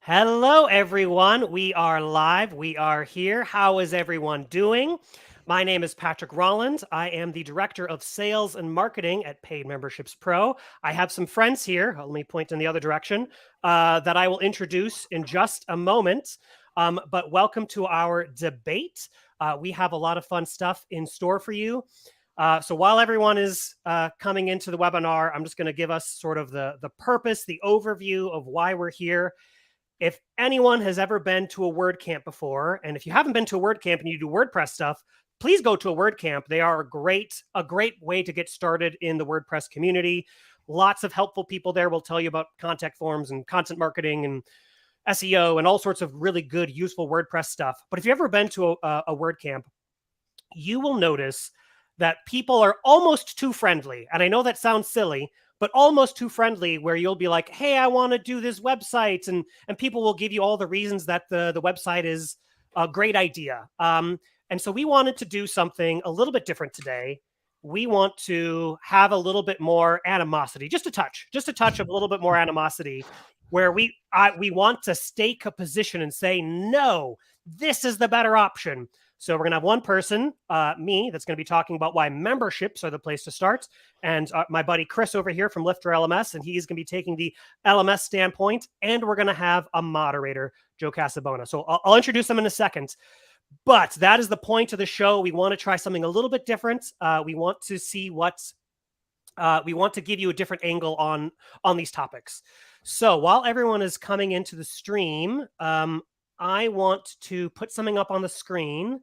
Hello, everyone. We are live. We are here. How is everyone doing? My name is Patrick Rollins. I am the Director of Sales and Marketing at Paid Memberships Pro. I have some friends here. Let me point in the other direction that I will introduce in just a moment. But welcome to our debate. We have a lot of fun stuff in store for you. So while everyone is coming into the webinar, I'm just going to give us sort of the purpose, the overview of why we're here. If anyone has ever been to a WordCamp before, and if you haven't been to a WordCamp and you do WordPress stuff, please go to a WordCamp. They are a great way to get started in the WordPress community. Lots of helpful people there will tell you about contact forms and content marketing and SEO and all sorts of really good, useful WordPress stuff. But if you've ever been to a WordCamp, you will notice that people are almost too friendly. And I know that sounds silly, but almost too friendly, where you'll be like, hey, I want to do this website. And people will give you all the reasons that the website is a great idea. And so we wanted to do something a little bit different today. We want to have a little bit more animosity, just a touch of a little bit more animosity, where we want to stake a position and say, no, this is the better option. So we're going to have one person, me, that's going to be talking about why memberships are the place to start. And my buddy Chris over here from Lifter LMS, and he's going to be taking the LMS standpoint. And we're going to have a moderator, Joe Casabona. So I'll introduce them in a second. But that is the point of the show. We want to try something a little bit different. We want to see we want to give you a different angle on these topics. So while everyone is coming into the stream, I want to put something up on the screen.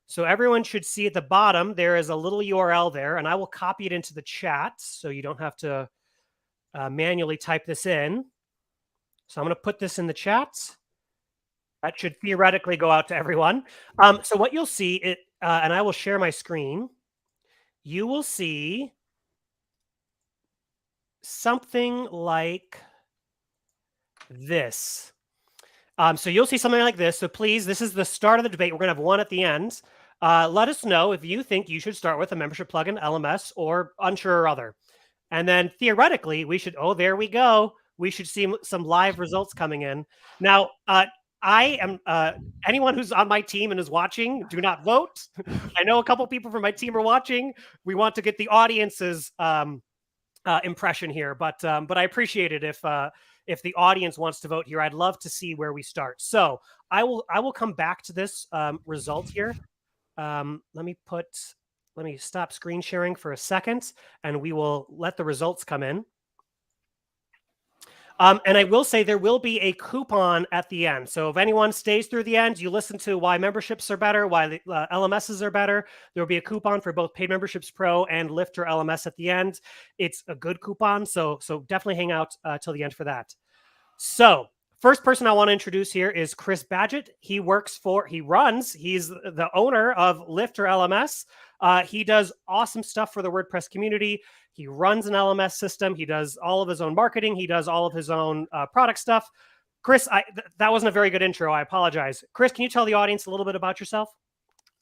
So everyone should see at the bottom, there is a little URL there, and I will copy it into the chat so you don't have to manually type this in. So I'm going to put this in the chat. That should theoretically go out to everyone. So what you'll see, and I will share my screen, you will see something like this. So you'll see something like this. So please, this is the start of the debate. We're going to have one at the end. Let us know if you think you should start with a membership plugin, LMS, or unsure or other. And then theoretically, we should, oh, there we go. We should see some live results coming in. Now, I am, anyone who's on my team and is watching, do not vote. I know a couple people from my team are watching. We want to get the audience's impression here, but I appreciate it if the audience wants to vote here. I'd love to see where we start. So I will come back to this result here. Let me stop screen sharing for a second, and we will let the results come in. And I will say there will be a coupon at the end. So if anyone stays through the end, you listen to why memberships are better, why the LMSs are better, there will be a coupon for both Paid Memberships Pro and Lifter LMS at the end. It's a good coupon, so definitely hang out till the end for that. So first person I want to introduce here is Chris Badgett. He's the owner of Lifter LMS. He does awesome stuff for the WordPress community. He runs an LMS system. He does all of his own marketing. He does all of his own product stuff. Chris, that wasn't a very good intro. I apologize. Chris, can you tell the audience a little bit about yourself?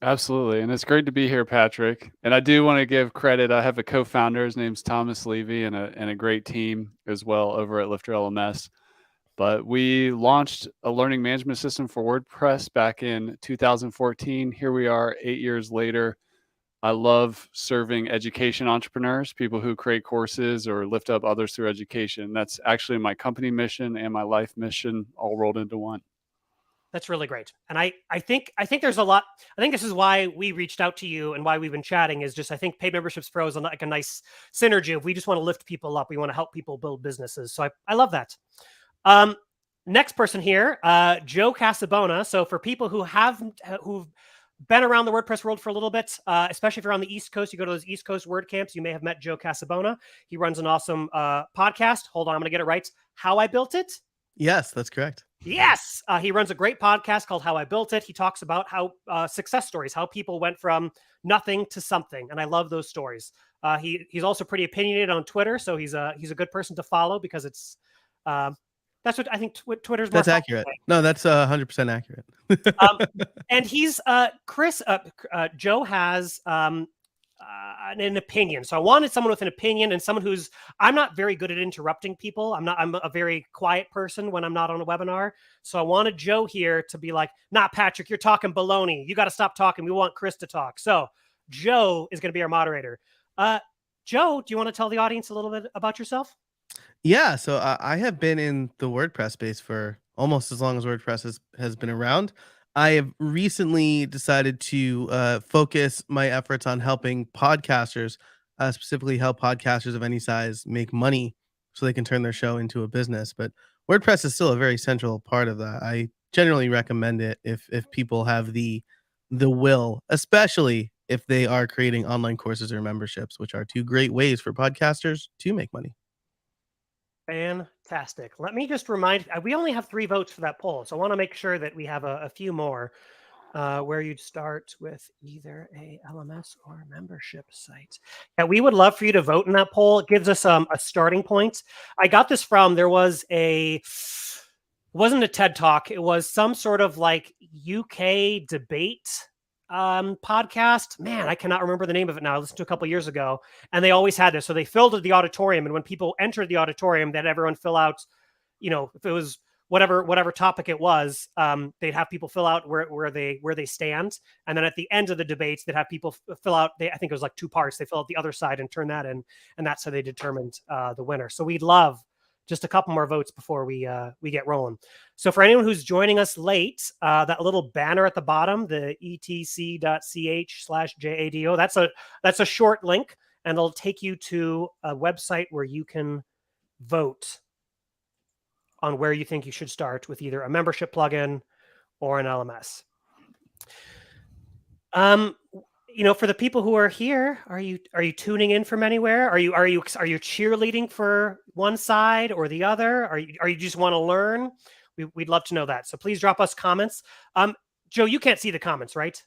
Absolutely. And it's great to be here, Patrick. And I do want to give credit. I have a co-founder. His name's Thomas Levy, and a great team as well over at Lifter LMS. But we launched a learning management system for WordPress back in 2014. Here we are 8 years later. I love serving education entrepreneurs, people who create courses or lift up others through education. That's actually my company mission and my life mission all rolled into one. That's really great. And I think there's a lot. I think this is why we reached out to you and why we've been chatting is just, I think Paid Memberships Pro is like a nice synergy. If we just want to lift people up, we want to help people build businesses. So I love that. Next person here, Joe Casabona. So for people who've been around the WordPress world for a little bit, especially if you're on the East Coast, you go to those East Coast WordCamps, you may have met Joe Casabona. He runs an awesome podcast. Hold on, I'm going to get it right. How I Built It. Yes, that's correct. Yes. He runs a great podcast called How I Built It. He talks about how success stories, how people went from nothing to something. And I love those stories. He's also pretty opinionated on Twitter. So he's a good person to follow because it's that's what I think Twitter's more. That's accurate. No, that's 100% accurate. And he's Chris. Joe has an opinion. So I wanted someone with an opinion and someone who's, I'm not very good at interrupting people. I'm a very quiet person when I'm not on a webinar. So I wanted Joe here to be like, nah, Patrick, you're talking baloney. You got to stop talking. We want Chris to talk. So Joe is going to be our moderator. Joe, do you want to tell the audience a little bit about yourself? Yeah, so I have been in the WordPress space for almost as long as WordPress has been around. I have recently decided to focus my efforts on helping podcasters, specifically help podcasters of any size make money so they can turn their show into a business. But WordPress is still a very central part of that. I generally recommend it if people have the will, especially if they are creating online courses or memberships, which are two great ways for podcasters to make money. Fantastic. Let me just remind, we only have 3 votes for that poll. So I want to make sure that we have a few more where you'd start with either a LMS or a membership site. Yeah, we would love for you to vote in that poll. It gives us a starting point. I got this from, it wasn't a TED Talk. It was some sort of like UK debate podcast. Man, I cannot remember the name of it now. I listened to a couple years ago, and they always had this. So they filled the auditorium, and when people entered the auditorium, they'd everyone fill out, if it was whatever topic it was, they'd have people fill out where they stand, and then at the end of the debates, they'd have people fill out. I think it was like 2 parts. They fill out the other side and turn that in, and that's how they determined the winner. So we'd love just a couple more votes before we get rolling. So for anyone who's joining us late, that little banner at the bottom, the etc.ch/JADO, that's a short link, and it'll take you to a website where you can vote on where you think you should start with either a membership plugin or an LMS. For the people who are here, are you tuning in from anywhere? Are you cheerleading for one side or the other? Are you just want to learn? We'd love to know that. So please drop us comments. Joe, you can't see the comments, right?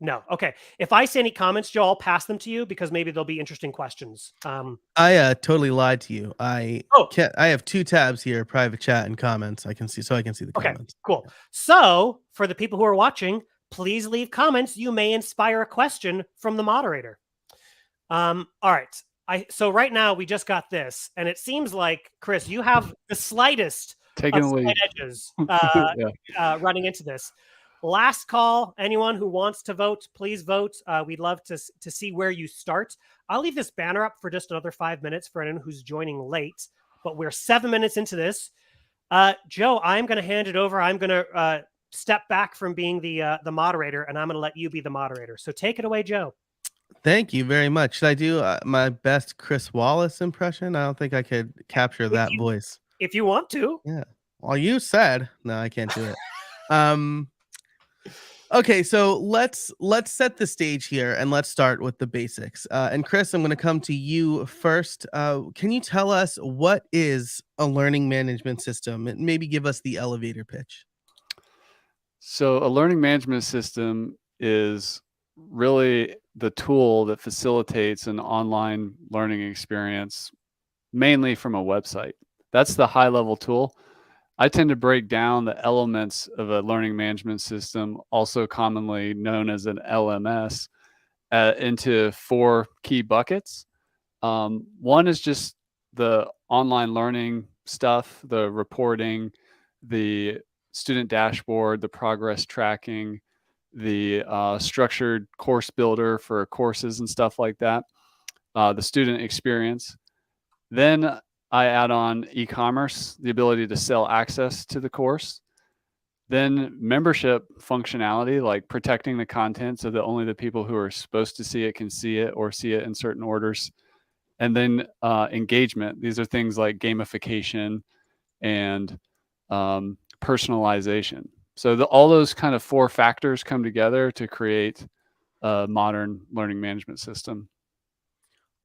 No. Okay. If I see any comments, Joe, I'll pass them to you because maybe there'll be interesting questions. I totally lied to you. I Oh. can't. I have 2 tabs here: private chat and comments. I can see the comments. Cool. Yeah. So for the people who are watching, please leave comments. You may inspire a question from the moderator. All right. So right now we just got this, and it seems like, Chris, you have the slightest Taking of the lead. slight edges running into this. Last call. Anyone who wants to vote, please vote. We'd love to see where you start. I'll leave this banner up for just another 5 minutes for anyone who's joining late, but we're 7 minutes into this. Joe, I'm going to hand it over. I'm going to step back from being the moderator, and I'm going to let you be the moderator. So take it away, Joe. Thank you very much. Should I do my best Chris Wallace impression? I don't think I could capture that voice. If you want to. Yeah. Well, you said no. I can't do it. Okay, so let's set the stage here and let's start with the basics. And Chris, I'm going to come to you first. Can you tell us what is a learning management system and maybe give us the elevator pitch? So a learning management system is really the tool that facilitates an online learning experience, mainly from a website. That's the high-level tool. I tend to break down the elements of a learning management system, also commonly known as an LMS, into 4 key buckets. One is just the online learning stuff, the reporting, the student dashboard, the progress tracking, the structured course builder for courses and stuff like that, the student experience. Then I add on e-commerce, the ability to sell access to the course. Then membership functionality, like protecting the content so that only the people who are supposed to see it can see it or see it in certain orders. And then engagement. These are things like gamification and personalization. So all those kind of 4 factors come together to create a modern learning management system.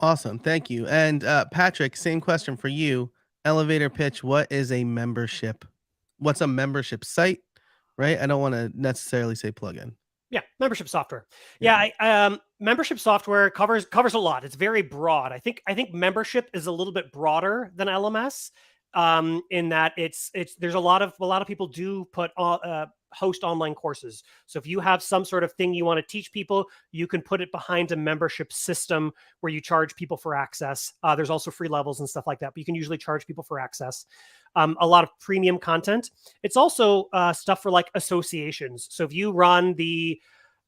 Awesome. Thank you. And Patrick, same question for you. Elevator pitch. What is a membership? What's a membership site? Right. I don't want to necessarily say plugin. Yeah, membership software. Yeah, membership software covers a lot. It's very broad. I think membership is a little bit broader than LMS, in that it's there's a lot of people do put host online courses. So if you have some sort of thing you want to teach people, you can put it behind a membership system where you charge people for access. There's also free levels and stuff like that, but you can usually charge people for access. A lot of premium content. It's also stuff for like associations. So if you run the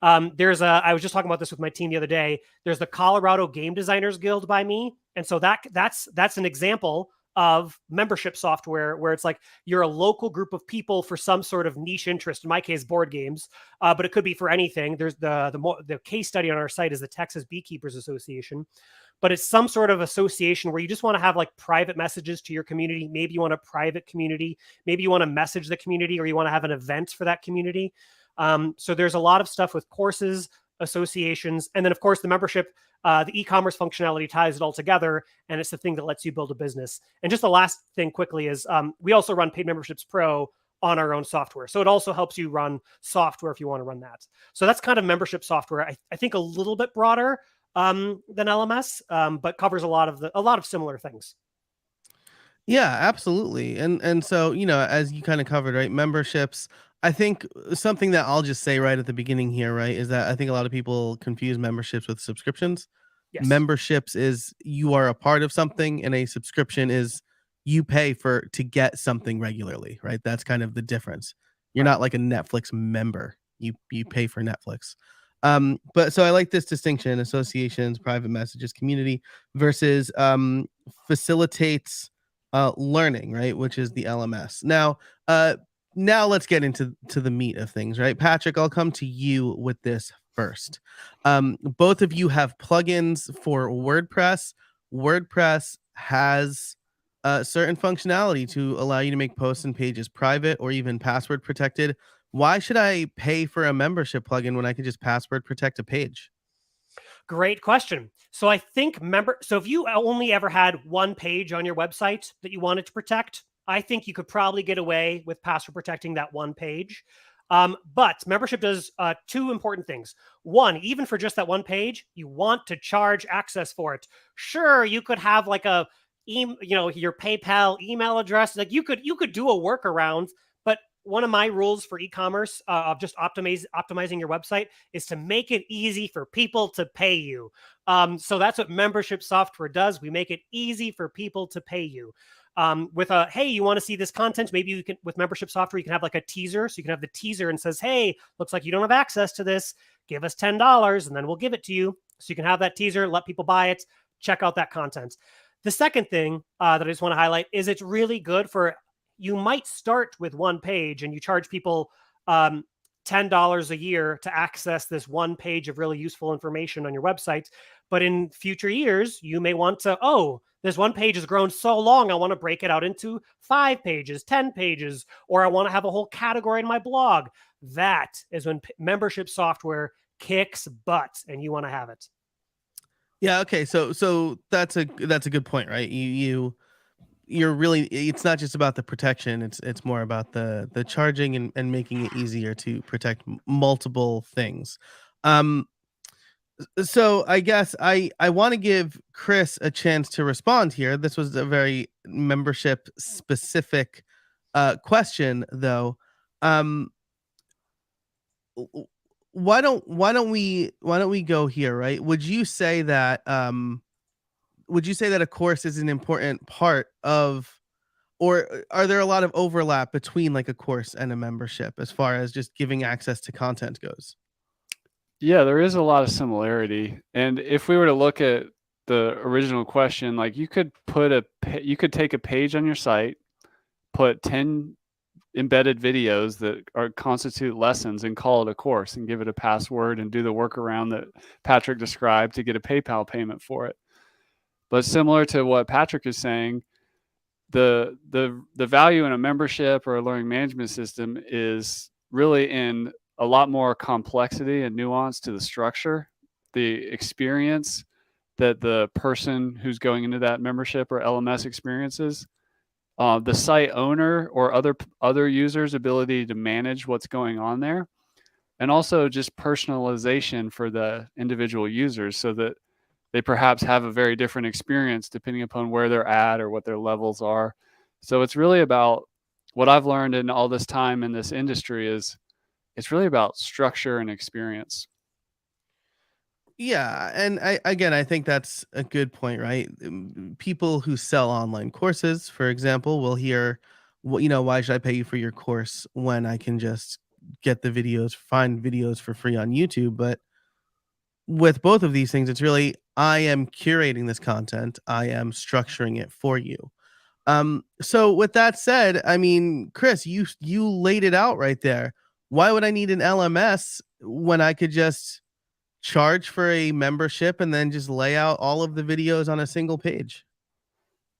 I was just talking about this with my team the other day. There's the Colorado Game Designers Guild by me, and so that's an example of membership software where it's like you're a local group of people for some sort of niche interest. In my case, board games, but it could be for anything. There's the case study on our site is the Texas Beekeepers Association, but it's some sort of association where you just want to have like private messages to your community. Maybe you want a private community. Maybe you want to message the community, or you want to have an event for that community. So there's a lot of stuff with courses, associations, and then of course the membership, the e-commerce functionality ties it all together, and it's the thing that lets you build a business. And just the last thing quickly is we also run Paid Memberships Pro on our own software. So it also helps you run software if you want to run that. So that's kind of membership software. I think a little bit broader than LMS, but covers a lot of similar things. Yeah, absolutely. And so, as you kind of covered, right, memberships, I think something that I'll just say right at the beginning here, right, is that I think a lot of people confuse memberships with subscriptions. Yes. Memberships is you are a part of something, and a subscription is you pay to get something regularly, right? That's kind of the difference. You're not like a Netflix member. You pay for Netflix. But so I like this distinction: associations, private messages, community versus facilitates learning, right, which is the LMS. Now let's get into the meat of things, right? Patrick, I'll come to you with this first. Both of you have plugins for WordPress. WordPress has certain functionality to allow you to make posts and pages private or even password protected. Why should I pay for a membership plugin when I can just password protect a page? Great question. So I think so if you only ever had one page on your website that you wanted to protect, I think you could probably get away with password protecting that one page. But membership does two important things. One, even for just that one page, you want to charge access for it. Sure, you could have like your PayPal email address. Like you could do a workaround, but one of my rules for e-commerce of just optimizing your website is to make it easy for people to pay you. So that's what membership software does. We make it easy for people to pay you. Hey, you want to see this content? Maybe you can, with membership software, you can have like a teaser. So you can have the teaser and says, hey, looks like you don't have access to this. Give us $10 and then we'll give it to you. So you can have that teaser, let people buy it, check out that content. The second thing that I just want to highlight is it's really good you might start with one page and you charge people $10 a year to access this one page of really useful information on your website. But in future years, you may want to, this one page has grown so long, I want to break it out into 5 pages, 10 pages, or I want to have a whole category in my blog. That is when membership software kicks butt and you want to have it. Yeah. Okay. So that's a good point, right? You're really, it's not just about the protection. It's more about the charging and making it easier to protect multiple things. So I guess I want to give Chris a chance to respond here. This was a very membership specific question though. Why don't we go here, right? Would you say that a course is an important part of, or are there a lot of overlap between like a course and a membership as far as just giving access to content goes? Yeah, there is a lot of similarity. And if we were to look at the original question, like you could take a page on your site, put 10 embedded videos that constitute lessons and call it a course and give it a password and do the workaround that Patrick described to get a PayPal payment for it. But similar to what Patrick is saying, the value in a membership or a learning management system is really in a lot more complexity and nuance to the structure, the experience that the person who's going into that membership or LMS experiences, the site owner or other users' ability to manage what's going on there, and also just personalization for the individual users so that they perhaps have a very different experience depending upon where they're at or what their levels are. So it's really about what I've learned in all this time in this industry is it's really about structure and experience. Yeah, and I think that's a good point, right? People who sell online courses, for example, will hear, why should I pay you for your course when I can just get the videos, find videos for free on YouTube? But with both of these things, it's really, I am curating this content, I am structuring it for you. So with that said, I mean, Chris, you laid it out right there. Why would I need an LMS when I could just charge for a membership and then just lay out all of the videos on a single page?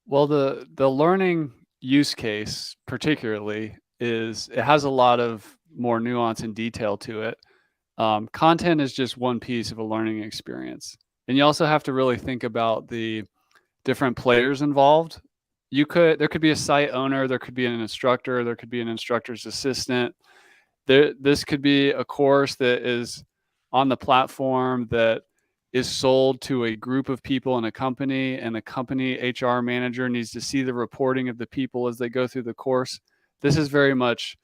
Well, the learning use case particularly is it has a lot of more nuance and detail to it. Content is just one piece of a learning experience, and you also have to really think about the different players involved. There could be a site owner, there could be an instructor, there could be an instructor's assistant. This could be a course that is on the platform that is sold to a group of people in a company, and the company HR manager needs to see the reporting of the people as they go through the course. This is very much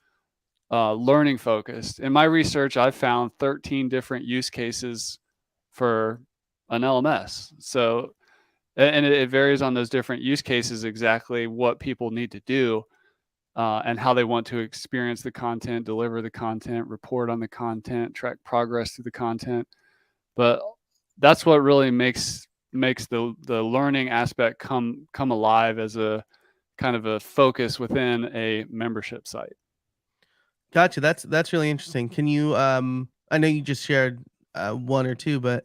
learning focused. In my research, I've found 13 different use cases for an LMS. So, and it varies on those different use cases exactly what people need to do and how they want to experience the content, deliver the content, report on the content, track progress through the content. But that's what really makes the learning aspect come alive as a kind of a focus within a membership site. Gotcha. That's really interesting. Can you I know you just shared one or two, but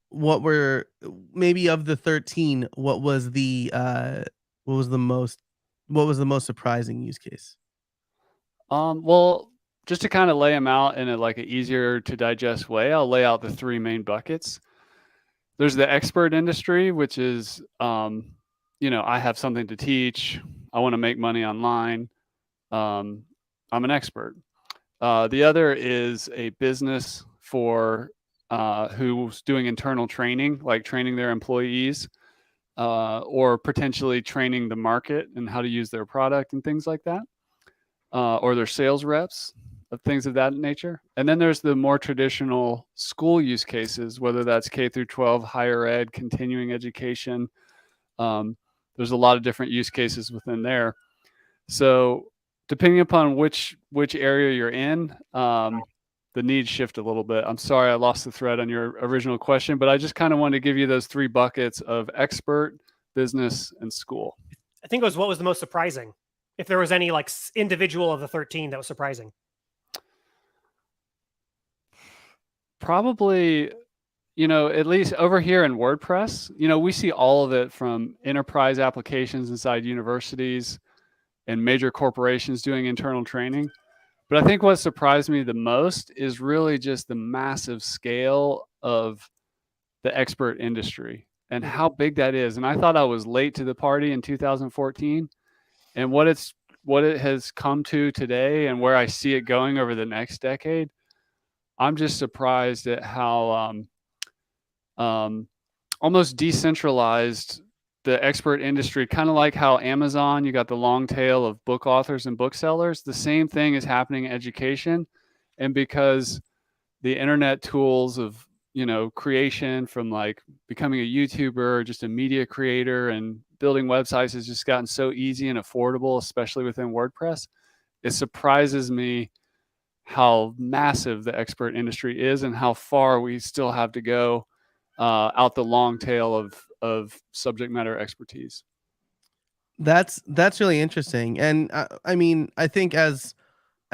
what were maybe of the 13, what was the most surprising use case? Well, just to kind of lay them out in a like an easier to digest way, I'll lay out the three main buckets. There's the expert industry, which is, I have something to teach. I want to make money online. I'm an expert. The other is a business for who's doing internal training, like training their employees, or potentially training the market and how to use their product and things like that, or their sales reps, of things of that nature. And then there's the more traditional school use cases, whether that's K through 12, higher ed, continuing education. There's a lot of different use cases within there. So depending upon which area you're in, the needs shift a little bit. I'm sorry I lost the thread on your original question, but I just kind of wanted to give you those three buckets of expert, business, and school. I think it was what was the most surprising. If there was any like individual of the 13 that was surprising. Probably, at least over here in WordPress, we see all of it from enterprise applications inside universities and major corporations doing internal training. But I think what surprised me the most is really just the massive scale of the expert industry and how big that is. And I thought I was late to the party in 2014, and what it has come to today and where I see it going over the next decade. I'm just surprised at how almost decentralized the expert industry, kind of like how Amazon, you got the long tail of book authors and booksellers. The same thing is happening in education. And because the internet tools of, creation, from like becoming a YouTuber or just a media creator and building websites has just gotten so easy and affordable, especially within WordPress, it surprises me how massive the expert industry is and how far we still have to go out the long tail of subject matter expertise. That's really interesting. And I mean, I think as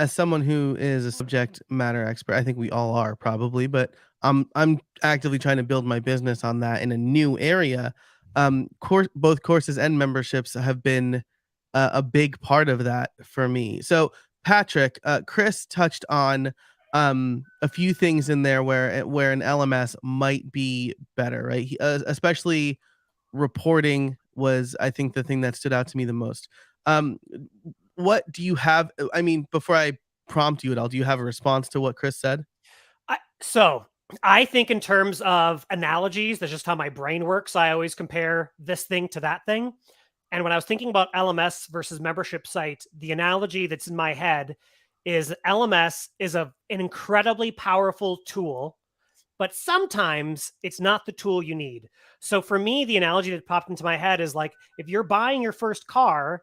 someone who is a subject matter expert, I think we all are probably, but I'm actively trying to build my business on that in a new area. Both courses and memberships have been a big part of that for me. So Patrick, Chris touched on a few things in there where an LMS might be better, right? Especially reporting was, I think, the thing that stood out to me the most. What do you have? I mean, before I prompt you at all, do you have a response to what Chris said? So I think in terms of analogies, that's just how my brain works. I always compare this thing to that thing. And when I was thinking about LMS versus membership site, the analogy that's in my head is LMS is an incredibly powerful tool, but sometimes it's not the tool you need. So for me, the analogy that popped into my head is like, if you're buying your first car,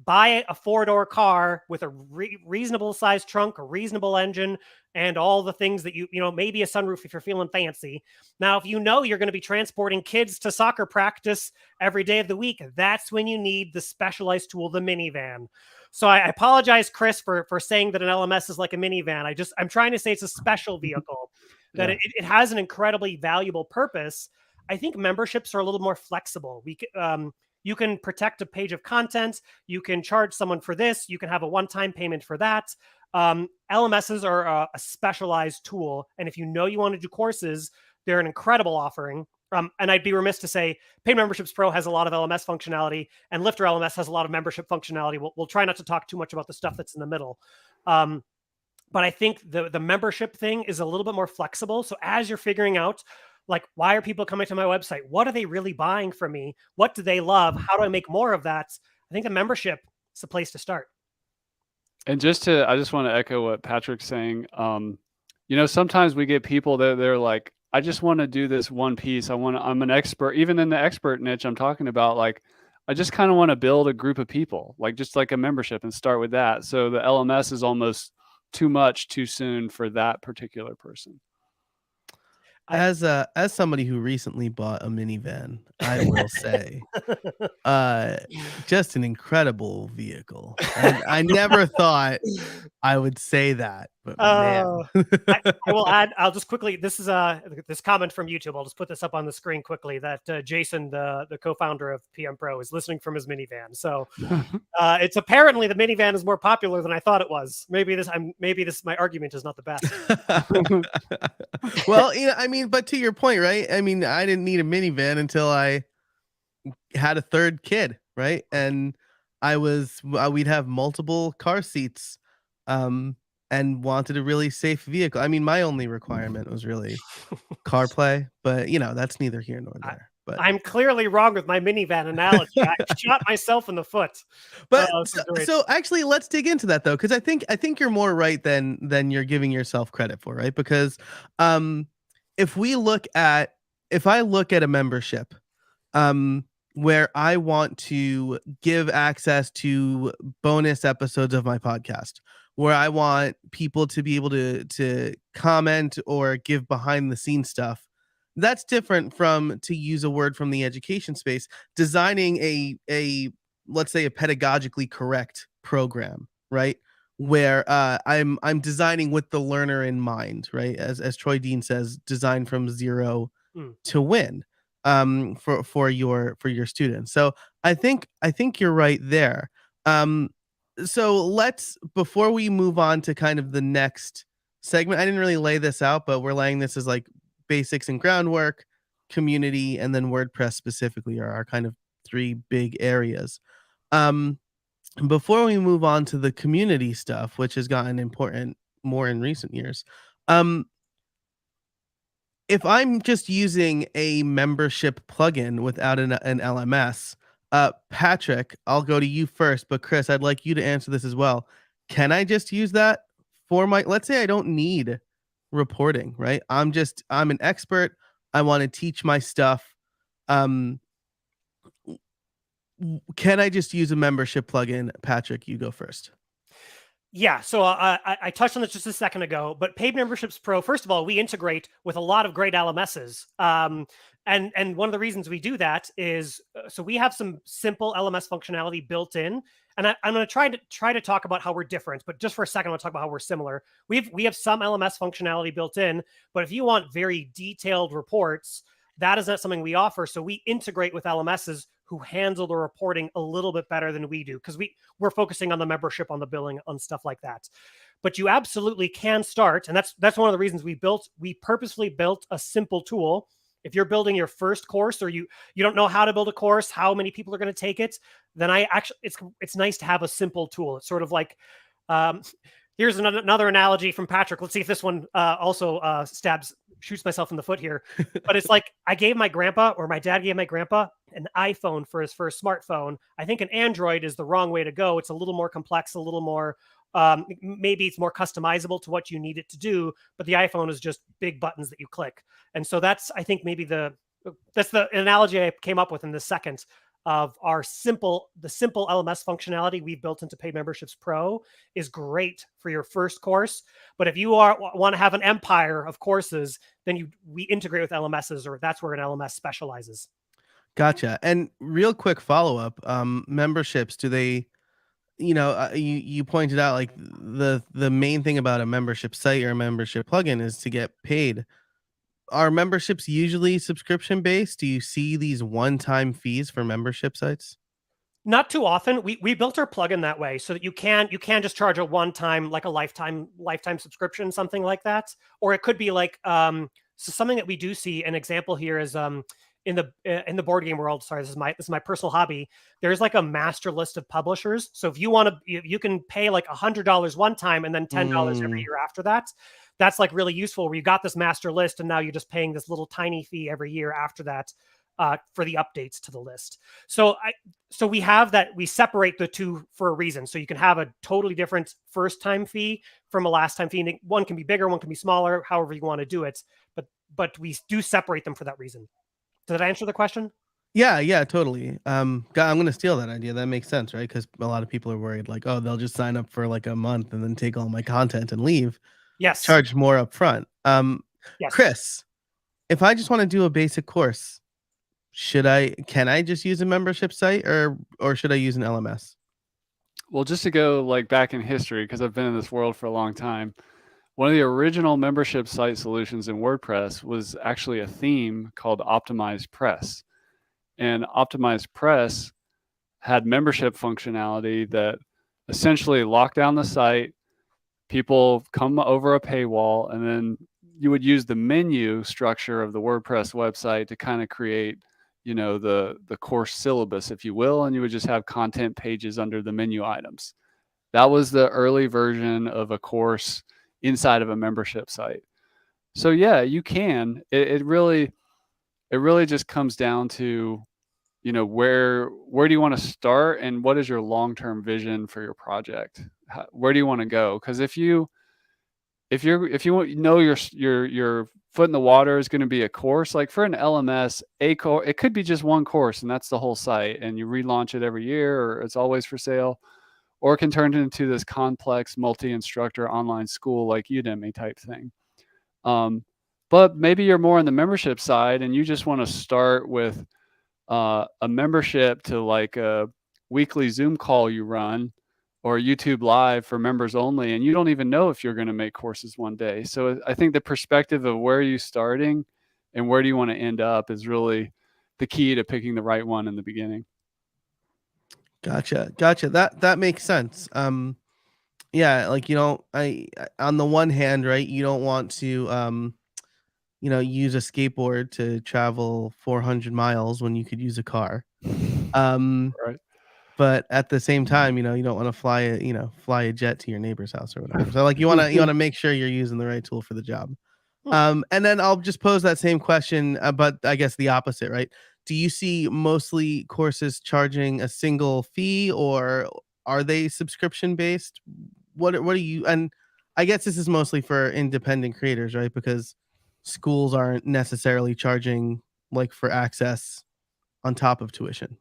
buy a four-door car with a reasonable sized trunk, a reasonable engine, and all the things that maybe a sunroof if you're feeling fancy. Now, if you know you're going to be transporting kids to soccer practice every day of the week, that's when you need the specialized tool, the minivan. So I apologize, Chris, for saying that an LMS is like a minivan. I'm trying to say it's a special vehicle, that Yeah. it has an incredibly valuable purpose. I think memberships are a little more flexible. You can protect a page of content. You can charge someone for this. You can have a one-time payment for that. LMSs are a specialized tool. And if you know you want to do courses, they're an incredible offering. And I'd be remiss to say Paid Memberships Pro has a lot of LMS functionality, and Lifter LMS has a lot of membership functionality. We'll try not to talk too much about the stuff that's in the middle. But I think the membership thing is a little bit more flexible. So as you're figuring out, like, why are people coming to my website? What are they really buying from me? What do they love? How do I make more of that? I think the membership is the place to start. And I just want to echo what Patrick's saying. Sometimes we get people that they're like, I just want to do this one piece. I'm an expert, even in the expert niche I'm talking about. Like, I just kind of want to build a group of people, like just like a membership, and start with that. So the LMS is almost too much too soon for that particular person. As somebody who recently bought a minivan, I will say, just an incredible vehicle. And I never thought I would say that, but man. I will add. I'll just quickly. This is this comment from YouTube. I'll just put this up on the screen quickly. That Jason, the co-founder of PM Pro, is listening from his minivan. So it's apparently the minivan is more popular than I thought it was. Maybe my argument is not the best. Well, I mean, but to your point, right? I mean, I didn't need a minivan until I had a third kid, right? And we'd have multiple car seats, and wanted a really safe vehicle. I mean, my only requirement was really CarPlay, but that's neither here nor there. But I'm clearly wrong with my minivan analogy. I shot myself in the foot. But so actually, let's dig into that though, because I think you're more right than you're giving yourself credit for, right? Because if I look at a membership, where I want to give access to bonus episodes of my podcast, where I want people to be able to comment or give behind the scenes stuff, that's different from, to use a word from the education space, designing a let's say a pedagogically correct program, right? Where I'm designing with the learner in mind, right? As Troy Dean says, design from zero to win, for your students. So I think you're right there. So before we move on to kind of the next segment, I didn't really lay this out, but we're laying this as like basics and groundwork, community, and then WordPress specifically are our kind of three big areas. Before we move on to the community stuff, which has gotten important more in recent years, if I'm just using a membership plugin without an LMS, Patrick, I'll go to you first, but Chris, I'd like you to answer this as well. Can I just use that for let's say I don't need reporting, right? I'm an expert. I want to teach my stuff. Can I just use a membership plugin? Patrick, you go first. Yeah, so I touched on this just a second ago, but Paid Memberships Pro, first of all, we integrate with a lot of great LMSs. And one of the reasons we do that is, so we have some simple LMS functionality built in. And I'm going to try to talk about how we're different, but just for a second, I want to talk about how we're similar. We have some LMS functionality built in, but if you want very detailed reports, that is not something we offer. So we integrate with LMSs who handle the reporting a little bit better than we do, because we're focusing on the membership, on the billing, on stuff like that. But you absolutely can start, and that's one of the reasons we purposefully built a simple tool. If you're building your first course, or you don't know how to build a course, how many people are going to take it, then it's nice to have a simple tool. It's sort of like, here's another analogy from Patrick. Let's see if this one also shoots myself in the foot here. But it's like, I gave my grandpa, or my dad gave my grandpa, an iPhone for his first smartphone. I think an Android is the wrong way to go. It's a little more complex, a little more Maybe it's more customizable to what you need it to do, but the iPhone is just big buttons that you click. And so that's, I think, maybe that's the analogy I came up with in the second of the simple LMS functionality we built into Paid Memberships Pro is great for your first course. But if you want to have an empire of courses, then we integrate with LMSs, or that's where an LMS specializes. Gotcha. And real quick follow up, memberships, do they, you pointed out like the main thing about a membership site or a membership plugin is to get paid. Are memberships usually subscription based? Do you see these one-time fees for membership sites? Not too often. We built our plugin that way so that you can just charge a one time, like a lifetime subscription, something like that. Or it could be like so something that we do see. An example here is in the board game world. Sorry, this is my personal hobby. There's like a master list of publishers. So if you want to, you can pay like $100 one time and then $10 every year after that. That's like really useful, where you got this master list and now you're just paying this little tiny fee every year after that for the updates to the list. So we have that, we separate the two for a reason. So you can have a totally different first time fee from a last time fee. One can be bigger, one can be smaller, however you want to do it. But we do separate them for that reason. Did I answer the question? Yeah, totally. I'm gonna steal that idea. That makes sense, right? Because a lot of people are worried, like, oh, they'll just sign up for like a month and then take all my content and leave. Yes. Charge more upfront. Yes. Chris, if I just want to do a basic course, can I just use a membership site or should I use an LMS? Well, just to go like back in history, because I've been in this world for a long time, one of the original membership site solutions in WordPress was actually a theme called Optimized Press. And Optimized Press had membership functionality that essentially locked down the site. People come over a paywall, and then you would use the menu structure of the WordPress website to kind of create, the course syllabus, if you will, and you would just have content pages under the menu items. That was the early version of a course inside of a membership site. So yeah, you can. It really just comes down to, where do you want to start and what is your long-term vision for your project? Where do you want to go? Because if you know your foot in the water is going to be a course, like for an LMS, it could be just one course and that's the whole site, and you relaunch it every year, or it's always for sale, or it can turn into this complex multi-instructor online school like Udemy type thing. But maybe you're more on the membership side and you just want to start with a membership to like a weekly Zoom call you run, or YouTube Live for members only, and you don't even know if you're going to make courses one day. So I think the perspective of where are you starting and where do you want to end up is really the key to picking the right one in the beginning. Gotcha. That makes sense. Yeah, like, I on the one hand, right, you don't want to use a skateboard to travel 400 miles when you could use a car. Right. But at the same time, you don't want to fly a jet to your neighbor's house or whatever. So like you want to make sure you're using the right tool for the job. And then I'll just pose that same question, but I guess the opposite, right? Do you see mostly courses charging a single fee, or are they subscription based? What are you? And I guess this is mostly for independent creators, right? Because schools aren't necessarily charging like for access on top of tuition.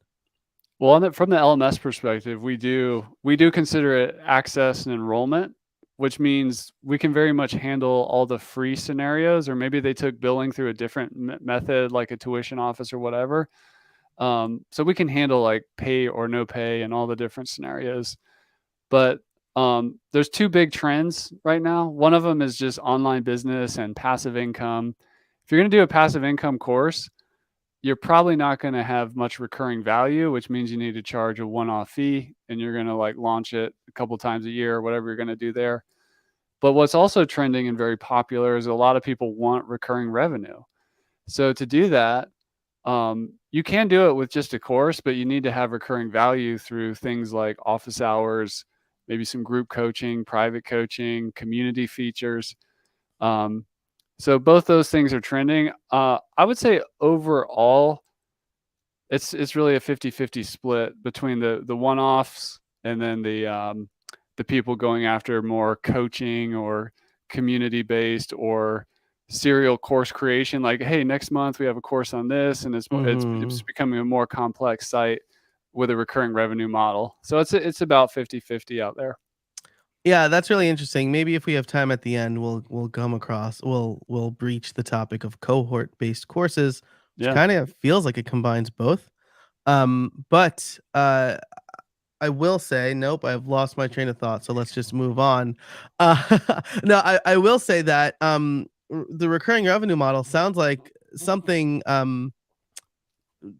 Well, from the LMS perspective, we do consider it access and enrollment, which means we can very much handle all the free scenarios, or maybe they took billing through a different method, like a tuition office or whatever. So we can handle like pay or no pay and all the different scenarios. But there's two big trends right now. One of them is just online business and passive income. If you're going to do a passive income course, you're probably not going to have much recurring value, which means you need to charge a one-off fee, and you're going to like launch it a couple times a year or whatever you're going to do there. But what's also trending and very popular is a lot of people want recurring revenue. So to do that, you can do it with just a course, but you need to have recurring value through things like office hours, maybe some group coaching, private coaching, community features. So both those things are trending. I would say overall, it's really a 50-50 split between the one-offs and then the the people going after more coaching or community based or serial course creation, like, hey, next month we have a course on this, and it's becoming a more complex site with a recurring revenue model. So it's about 50-50 out there. Yeah, that's really interesting. Maybe if we have time at the end, we'll breach the topic of cohort based courses, which Yeah. kind of feels like it combines both. But I will say, nope, I've lost my train of thought. So let's just move on. No, I will say that the recurring revenue model sounds like something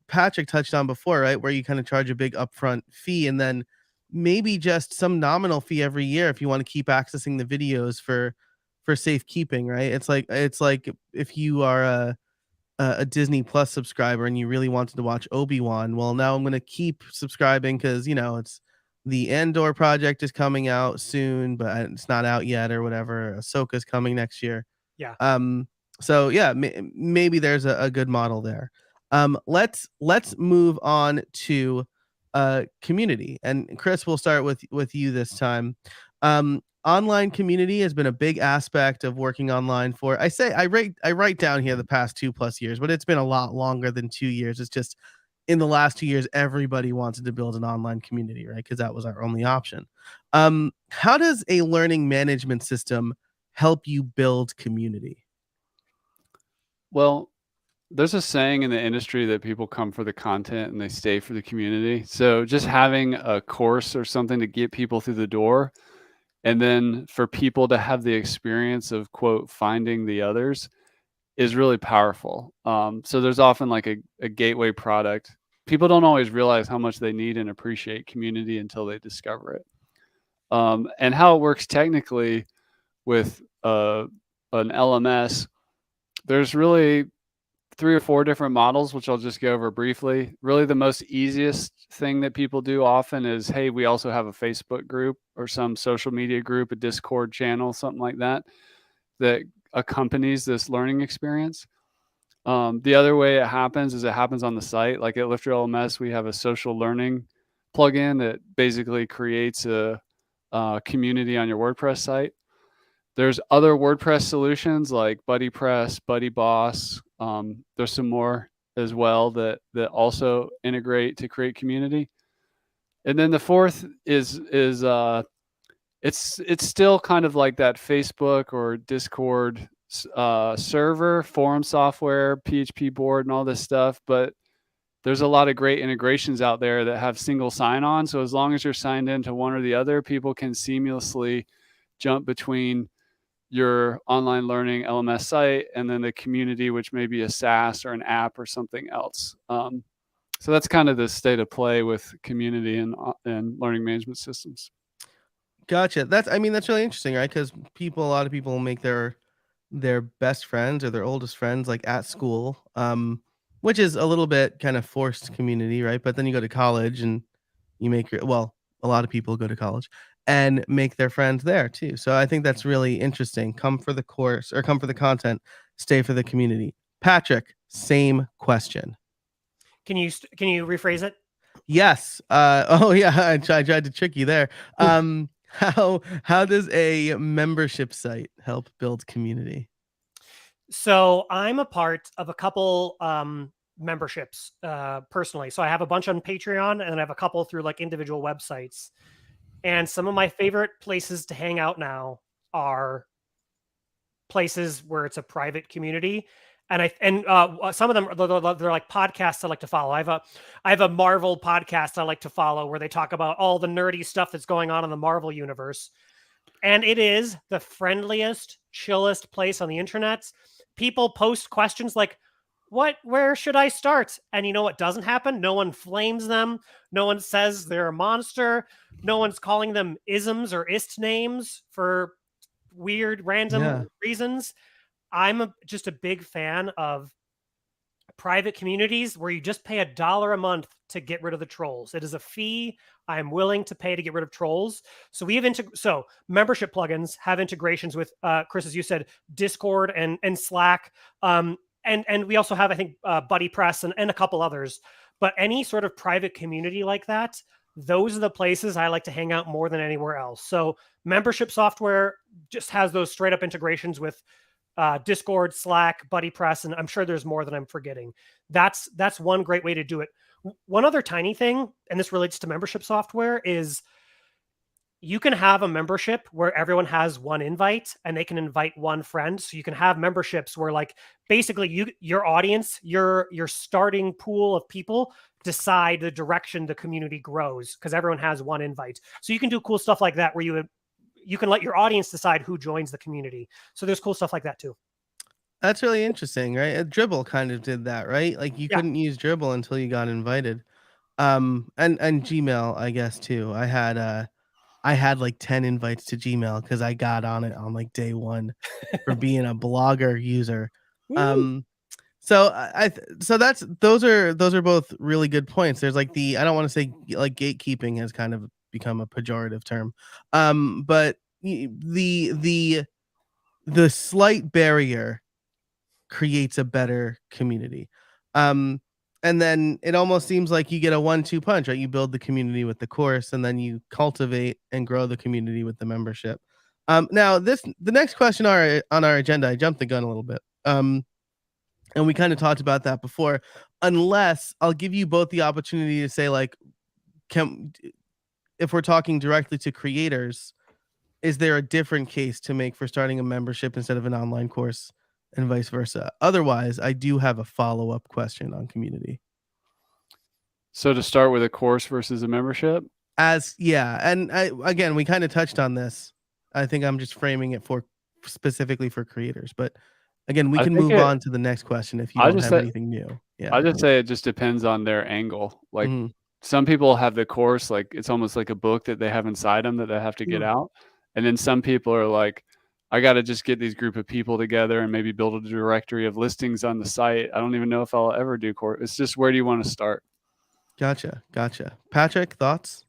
Patrick touched on before, right? Where you kind of charge a big upfront fee and then maybe just some nominal fee every year if you want to keep accessing the videos for safekeeping, right? It's like if you are a Disney Plus subscriber and you really wanted to watch Obi-Wan, well, now I'm going to keep subscribing because, it's the Andor project is coming out soon, but it's not out yet or whatever. Ahsoka's coming next year. Yeah. So yeah, maybe there's a good model there. Let's move on to community. And Chris, we'll start with you this time. Online community has been a big aspect of working online for I write down here the past 2+ years, but it's been a lot longer than 2 years. It's just in the last 2 years, everybody wanted to build an online community, right? Because that was our only option. How does a learning management system help you build community? Well, there's a saying in the industry that people come for the content and they stay for the community. So just having a course or something to get people through the door, and then for people to have the experience of, quote, finding the others, is really powerful. So there's often like a gateway product. People don't always realize how much they need and appreciate community until they discover it. And how it works technically with an LMS, there's really 3 or 4 different models, which I'll just go over briefly. Really, the most easiest thing that people do often is, hey, we also have a Facebook group or some social media group, a Discord channel, something like that accompanies this learning experience. The other way it happens is it happens on the site. Like at Lifter LMS, we have a social learning plugin that basically creates a community on your WordPress site. There's other WordPress solutions like BuddyPress, BuddyBoss. There's some more as well that also integrate to create community. And then the fourth is it's still kind of like that Facebook or Discord server, forum software, PHP board, and all this stuff. But there's a lot of great integrations out there that have single sign-on. So as long as you're signed into one or the other, people can seamlessly jump between your online learning LMS site and then the community, which may be a SaaS or an app or something else. So that's kind of the state of play with community and learning management systems. Gotcha. That's really interesting, right? Because a lot of people make their best friends or their oldest friends like at school, which is a little bit kind of forced community, right? But then you go to college and you make a lot of people go to college and make their friends there too. So I think that's really interesting. Come for the course or come for the content, stay for the community. Patrick, same question. Can you rephrase it? Yes. Oh yeah, I tried to trick you there. How does a membership site help build community? So I'm a part of a couple memberships personally. So I have a bunch on Patreon and I have a couple through like individual websites. And some of my favorite places to hang out now are places where it's a private community. And some of them they're like podcasts I like to follow. I have a Marvel podcast I like to follow where they talk about all the nerdy stuff that's going on in the Marvel universe. And it is the friendliest, chillest place on the internet. People post questions like, where should I start? And you know what doesn't happen? No one flames them. No one says they're a monster. No one's calling them isms or ist names for weird, random reasons. I'm just a big fan of private communities where you just pay $1 a month to get rid of the trolls. It is a fee I'm willing to pay to get rid of trolls. So we have membership plugins have integrations with Chris, as you said, Discord and Slack. And we also have, I think, BuddyPress and a couple others. But any sort of private community like that, those are the places I like to hang out more than anywhere else. So membership software just has those straight up integrations with Discord, Slack, BuddyPress, and I'm sure there's more that I'm forgetting. That's one great way to do it. One other tiny thing, and this relates to membership software, is you can have a membership where everyone has one invite and they can invite one friend. So you can have memberships where like basically your audience, your starting pool of people decide the direction the community grows because everyone has one invite. So you can do cool stuff like that where you can let your audience decide who joins the community. So there's cool stuff like that too. That's really interesting, right? Dribble kind of did that, right? Like you Yeah. couldn't use Dribble until you got invited. And Gmail, I guess too. I had like 10 invites to Gmail because I got on it on like day one for being a blogger user. Um, so so those are both really good points. There's like I don't want to say like gatekeeping has kind of become a pejorative term, but the slight barrier creates a better community. And then it almost seems like you get a 1-2 punch, right? You build the community with the course, and then you cultivate and grow the community with the membership. Now the next question on our agenda, I jumped the gun a little bit. And we kind of talked about that before. Unless I'll give you both the opportunity to say, like, if we're talking directly to creators, is there a different case to make for starting a membership instead of an online course? And vice versa. Otherwise, I do have a follow-up question on community. So to start with a course versus a membership? And again, we kind of touched on this. I think I'm just framing it for specifically for creators, but again, we can move on to the next question if you don't have anything new. Yeah. I just say it just depends on their angle. Like some people have the course, like it's almost like a book that they have inside them that they have to get out. And then some people are like, I got to just get these group of people together and maybe build a directory of listings on the site. I don't even know if I'll ever do course. It's just, where do you want to start? Gotcha. Patrick, thoughts?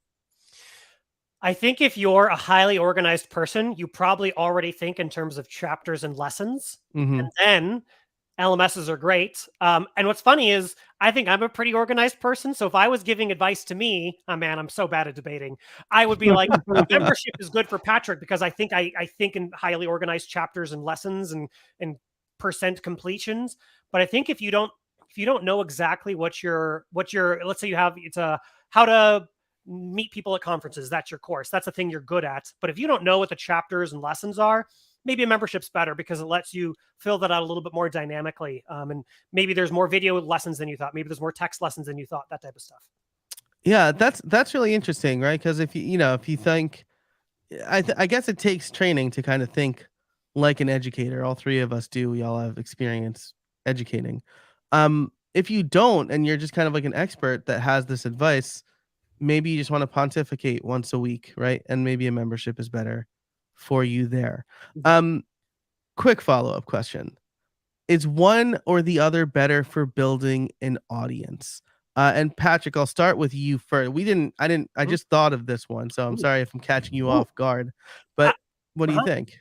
I think if you're a highly organized person, you probably already think in terms of chapters and lessons. And then LMSs are great. And what's funny is I think I'm a pretty organized person. So if I was giving advice to me, oh man, I'm so bad at debating. I would be like, membership is good for Patrick because I think I think in highly organized chapters and lessons and percent completions. But I think if you don't know exactly what your let's say you have it's a how to meet people at conferences, that's your course. That's the thing you're good at. But if you don't know what the chapters and lessons are, maybe a membership's better because it lets you fill that out a little bit more dynamically. And maybe there's more video lessons than you thought. Maybe there's more text lessons than you thought, that type of stuff. Yeah, that's really interesting, right? Because if you think, I guess it takes training to kind of think like an educator. All three of us do. We all have experience educating. If you don't, and you're just kind of like an expert that has this advice, maybe you just want to pontificate once a week, right? And maybe a membership is better for you there. Quick follow-up question. Is one or the other better for building an audience? And Patrick, I'll start with you first. I just thought of this one, so I'm sorry if I'm catching you off guard, but what do you think?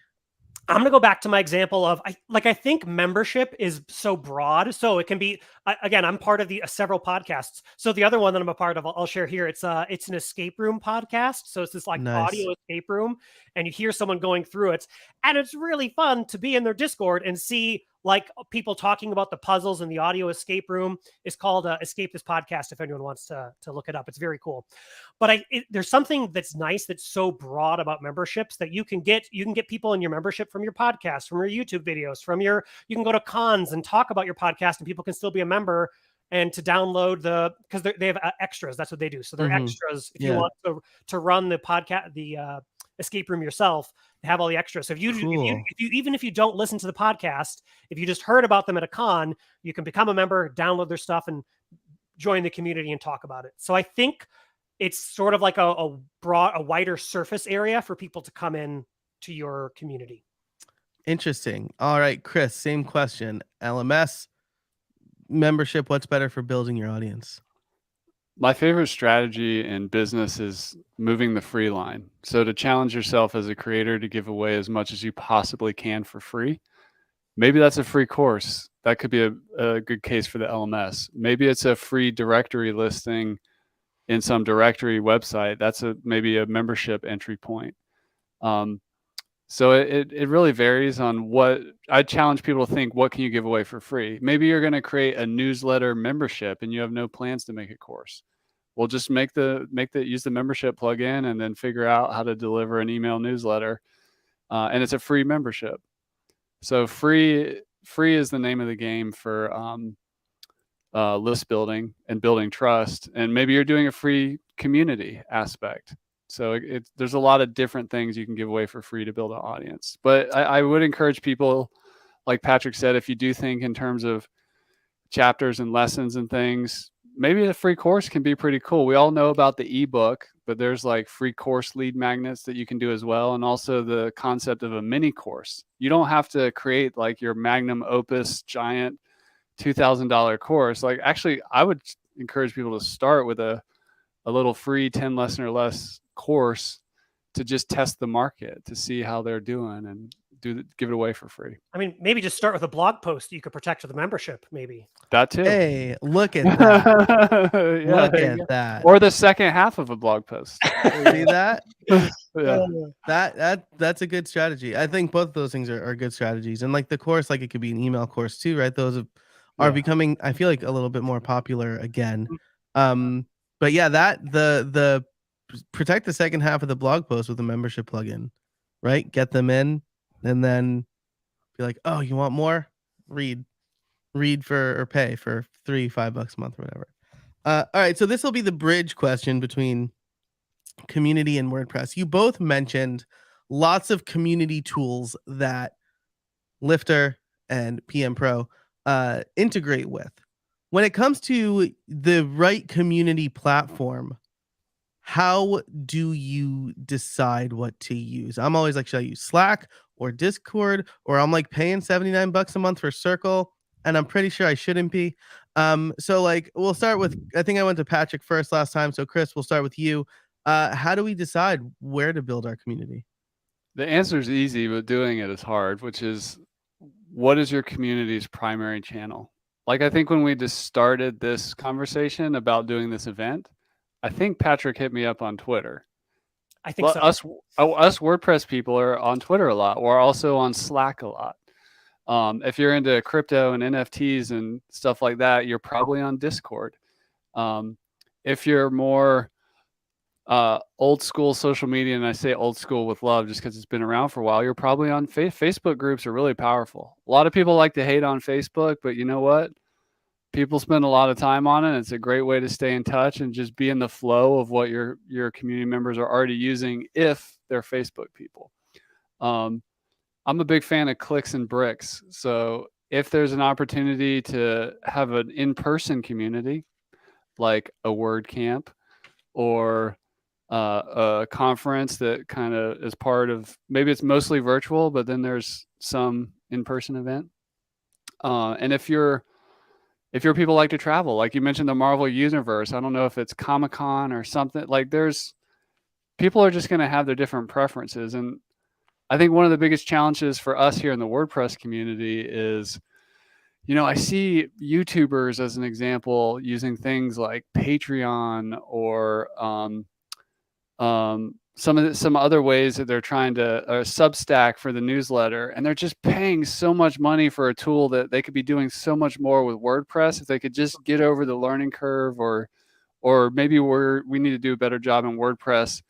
I'm going to go back to my example of I think membership is so broad. So it can be, again, I'm part of the several podcasts. So the other one that I'm a part of, I'll share here. It's an escape room podcast. So it's this audio escape room and you hear someone going through it. And it's really fun to be in their Discord and see like people talking about the puzzles in the audio escape room. It's called Escape This Podcast. If anyone wants to look it up, it's very cool. But there's something that's nice that's so broad about memberships that you can get people in your membership from your podcast, from your YouTube videos, you can go to cons and talk about your podcast and people can still be a member and to download because they have extras. That's what they do. So they're extras. If you want to run the podcast, the escape room yourself, they have all the extras. So if you even if you don't listen to the podcast, if you just heard about them at a con, you can become a member, download their stuff and join the community and talk about it. So I think it's sort of like a wider surface area for people to come in to your community. Interesting. All right, Chris, same question. LMS, membership, what's better for building your audience? My favorite strategy in business is moving the free line. So to challenge yourself as a creator to give away as much as you possibly can for free. Maybe that's a free course. That could be a good case for the LMS. Maybe it's a free directory listing in some directory website, that's maybe a membership entry point. So it really varies on what I challenge people to think, what can you give away for free? Maybe you're going to create a newsletter membership and you have no plans to make a course. Well, just use the membership plugin and then figure out how to deliver an email newsletter. And it's a free membership. So free is the name of the game for list building and building trust. And maybe you're doing a free community aspect. So there's a lot of different things you can give away for free to build an audience. But I would encourage people, like Patrick said, if you do think in terms of chapters and lessons and things, maybe a free course can be pretty cool. We all know about the ebook, but there's like free course lead magnets that you can do as well. And also the concept of a mini course. You don't have to create like your magnum opus giant $2,000 course. Like, actually, I would encourage people to start with a little free 10 lesson or less course to just test the market, to see how they're doing, and give it away for free. I mean, maybe just start with a blog post that you could protect to the membership, maybe. That too. Hey, look at that. Yeah, look at that. Or the second half of a blog post. See that? Yeah. That's a good strategy. I think both of those things are good strategies. And like the course, like it could be an email course too, right? Those are becoming, I feel like, a little bit more popular again. But yeah, that the protect the second half of the blog post with a membership plugin, right? Get them in, and then be like, oh, you want more? Read for, or pay for $3-5 a month or whatever. All right, so this will be the bridge question between community and WordPress. You both mentioned lots of community tools that Lifter and PM Pro integrate with. When it comes to the right community platform, how do you decide what to use? I'm always like, should I use Slack or Discord? Or I'm like paying $79 a month for Circle, and I'm pretty sure I shouldn't be. So like, we'll start with, I think I went to Patrick first last time. So Chris, we'll start with you. How do we decide where to build our community? The answer is easy, but doing it is hard, which is, what is your community's primary channel? Like, I think when we just started this conversation about doing this event, I think Patrick hit me up on Twitter. I think so. Us WordPress people are on Twitter a lot. We're also on Slack a lot. If you're into crypto and NFTs and stuff like that, you're probably on Discord. If you're more old school social media, and I say old school with love just because it's been around for a while, you're probably on Facebook. Groups are really powerful. A lot of people like to hate on Facebook, but you know what? People spend a lot of time on it. It's a great way to stay in touch and just be in the flow of what your community members are already using if they're Facebook people. I'm a big fan of clicks and bricks. So if there's an opportunity to have an in-person community, like a WordCamp or a conference that kind of is part of, maybe it's mostly virtual, but then there's some in-person event. And if you're people like to travel, like you mentioned the Marvel Universe, I don't know if it's Comic-Con or something, like people are just going to have their different preferences. And I think one of the biggest challenges for us here in the WordPress community is, I see YouTubers as an example using things like Patreon or some other ways that they're trying to Substack for the newsletter, and they're just paying so much money for a tool that they could be doing so much more with WordPress if they could just get over the learning curve, or maybe we need to do a better job in WordPress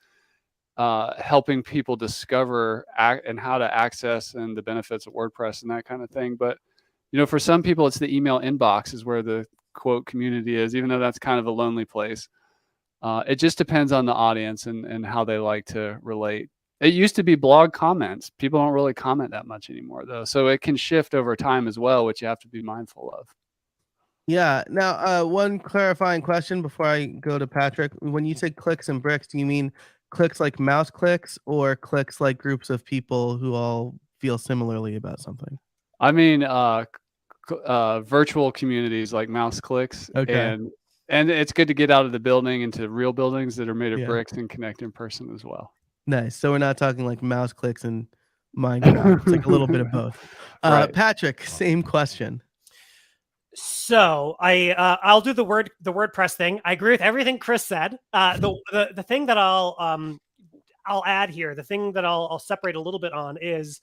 helping people discover and how to access and the benefits of WordPress and that kind of thing. But for some people, it's the email inbox is where the quote community is, even though that's kind of a lonely place. It just depends on the audience and how they like to relate. It used to be blog comments. People don't really comment that much anymore, though. So it can shift over time as well, which you have to be mindful of. Yeah. Now, one clarifying question before I go to Patrick. When you say clicks and bricks, do you mean clicks like mouse clicks, or clicks like groups of people who all feel similarly about something? I mean, virtual communities like mouse clicks. Okay. And it's good to get out of the building into real buildings that are made of bricks and connect in person as well. Nice. So we're not talking like mouse clicks and Minecraft. It's like a little bit of both. Right. Patrick, same question. So I'll do the WordPress thing. I agree with everything Chris said. The thing that I'll add here, the thing that I'll separate a little bit on is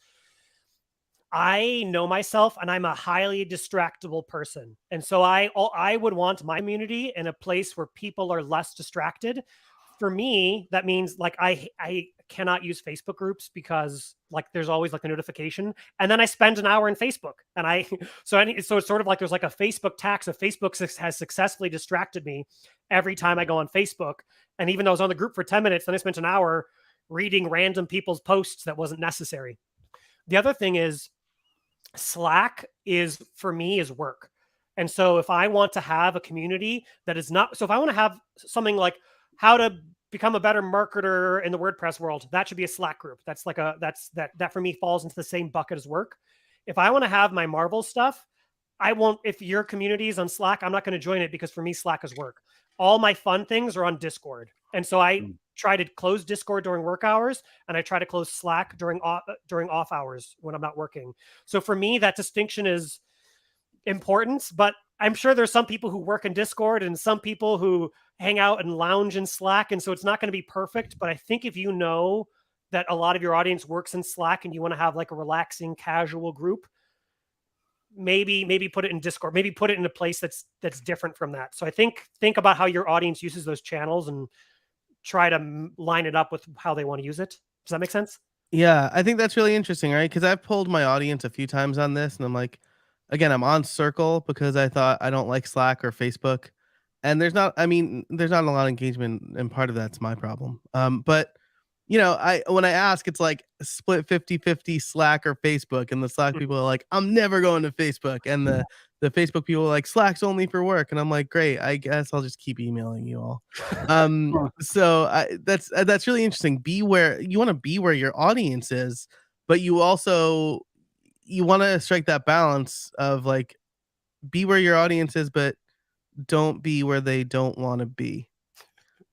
I know myself and I'm a highly distractible person. And so I would want my community in a place where people are less distracted. For me, that means like I cannot use Facebook groups because like there's always like a notification, and then I spend an hour in Facebook, and so it's sort of like there's like a Facebook tax. If Facebook has successfully distracted me every time I go on Facebook, and even though I was on the group for 10 minutes, then I spent an hour reading random people's posts that wasn't necessary. The other thing is Slack is for me is work. And so if I want to have a community that is not, so if I want to have something like how to become a better marketer in the WordPress world, that should be a Slack group. That's like that for me falls into the same bucket as work. If I want to have my Marvel stuff, I won't, if your community is on Slack, I'm not going to join it because for me, Slack is work. All my fun things are on Discord. And so I try to close Discord during work hours, and I try to close Slack during off hours when I'm not working. So for me, that distinction is important, but I'm sure there's some people who work in Discord and some people who hang out and lounge in Slack. And so it's not going to be perfect. But I think if you know that a lot of your audience works in Slack and you want to have like a relaxing, casual group, maybe put it in Discord, maybe put it in a place that's different from that. So I think about how your audience uses those channels and try to line it up with how they want to use it. Does that make sense? Yeah, I think that's really interesting, right? Because I've polled my audience a few times on this, and I'm like, again, I'm on Circle because I thought I don't like Slack or Facebook, and there's not a lot of engagement, and part of that's my problem. But when I ask, it's like split 50-50 Slack or Facebook, and the Slack people are like, I'm never going to Facebook, and the Facebook people are like, Slack's only for work, and I'm like, great, I guess I'll just keep emailing you all. So that's really interesting. You want to be where your audience is, but you want to strike that balance of like be where your audience is, but don't be where they don't want to be.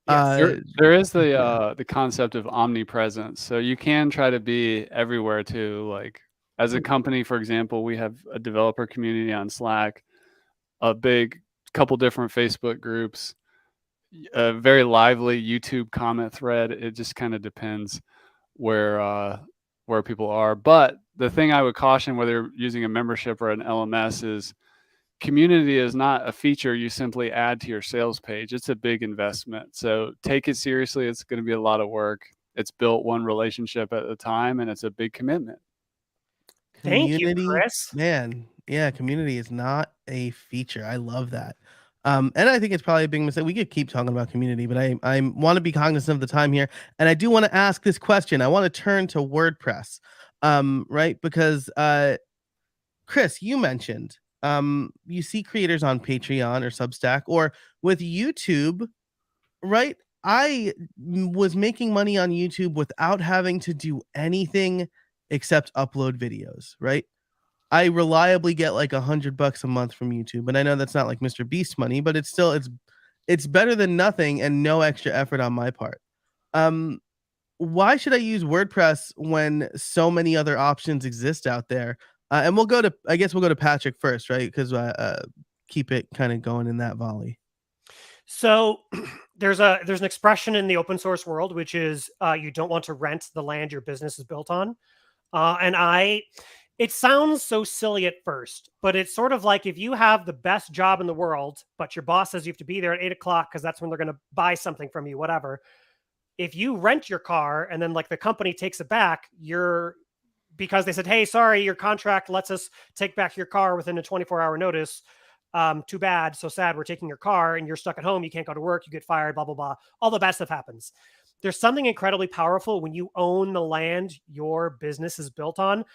There is the concept of omnipresence. So you can try to be everywhere too. Like as a company, for example, we have a developer community on Slack, a big couple different Facebook groups, a very lively YouTube comment thread. It just kind of depends where people are. But the thing I would caution, whether you're using a membership or an LMS, is community is not a feature you simply add to your sales page. It's a big investment. So take it seriously. It's going to be a lot of work. It's built one relationship at a time, and it's a big commitment. Thank you, Chris. Man, yeah, community is not a feature. I love that. And I think it's probably a big mistake. We could keep talking about community, but I want to be cognizant of the time here, and I do want to ask this question. I want to turn to WordPress, right? Because Chris, you mentioned you see creators on Patreon or Substack or with YouTube, right? I was making money on YouTube without having to do anything except upload videos, right? I reliably get like $100 a month from YouTube, and I know that's not like Mr. Beast money, but it's better than nothing and no extra effort on my part. Why should I use WordPress when so many other options exist out there? And I guess we'll go to Patrick first, right? Because keep it kind of going in that volley. So there's an expression in the open source world, which is you don't want to rent the land your business is built on. It sounds so silly at first, but it's sort of like if you have the best job in the world, but your boss says you have to be there at 8 o'clock because that's when they're going to buy something from you, whatever. If you rent your car and then like the company takes it back, because they said, hey, sorry, your contract lets us take back your car within a 24-hour notice. Too bad, so sad, we're taking your car and you're stuck at home, you can't go to work, you get fired, blah, blah, blah. All the bad stuff happens. There's something incredibly powerful when you own the land your business is built on.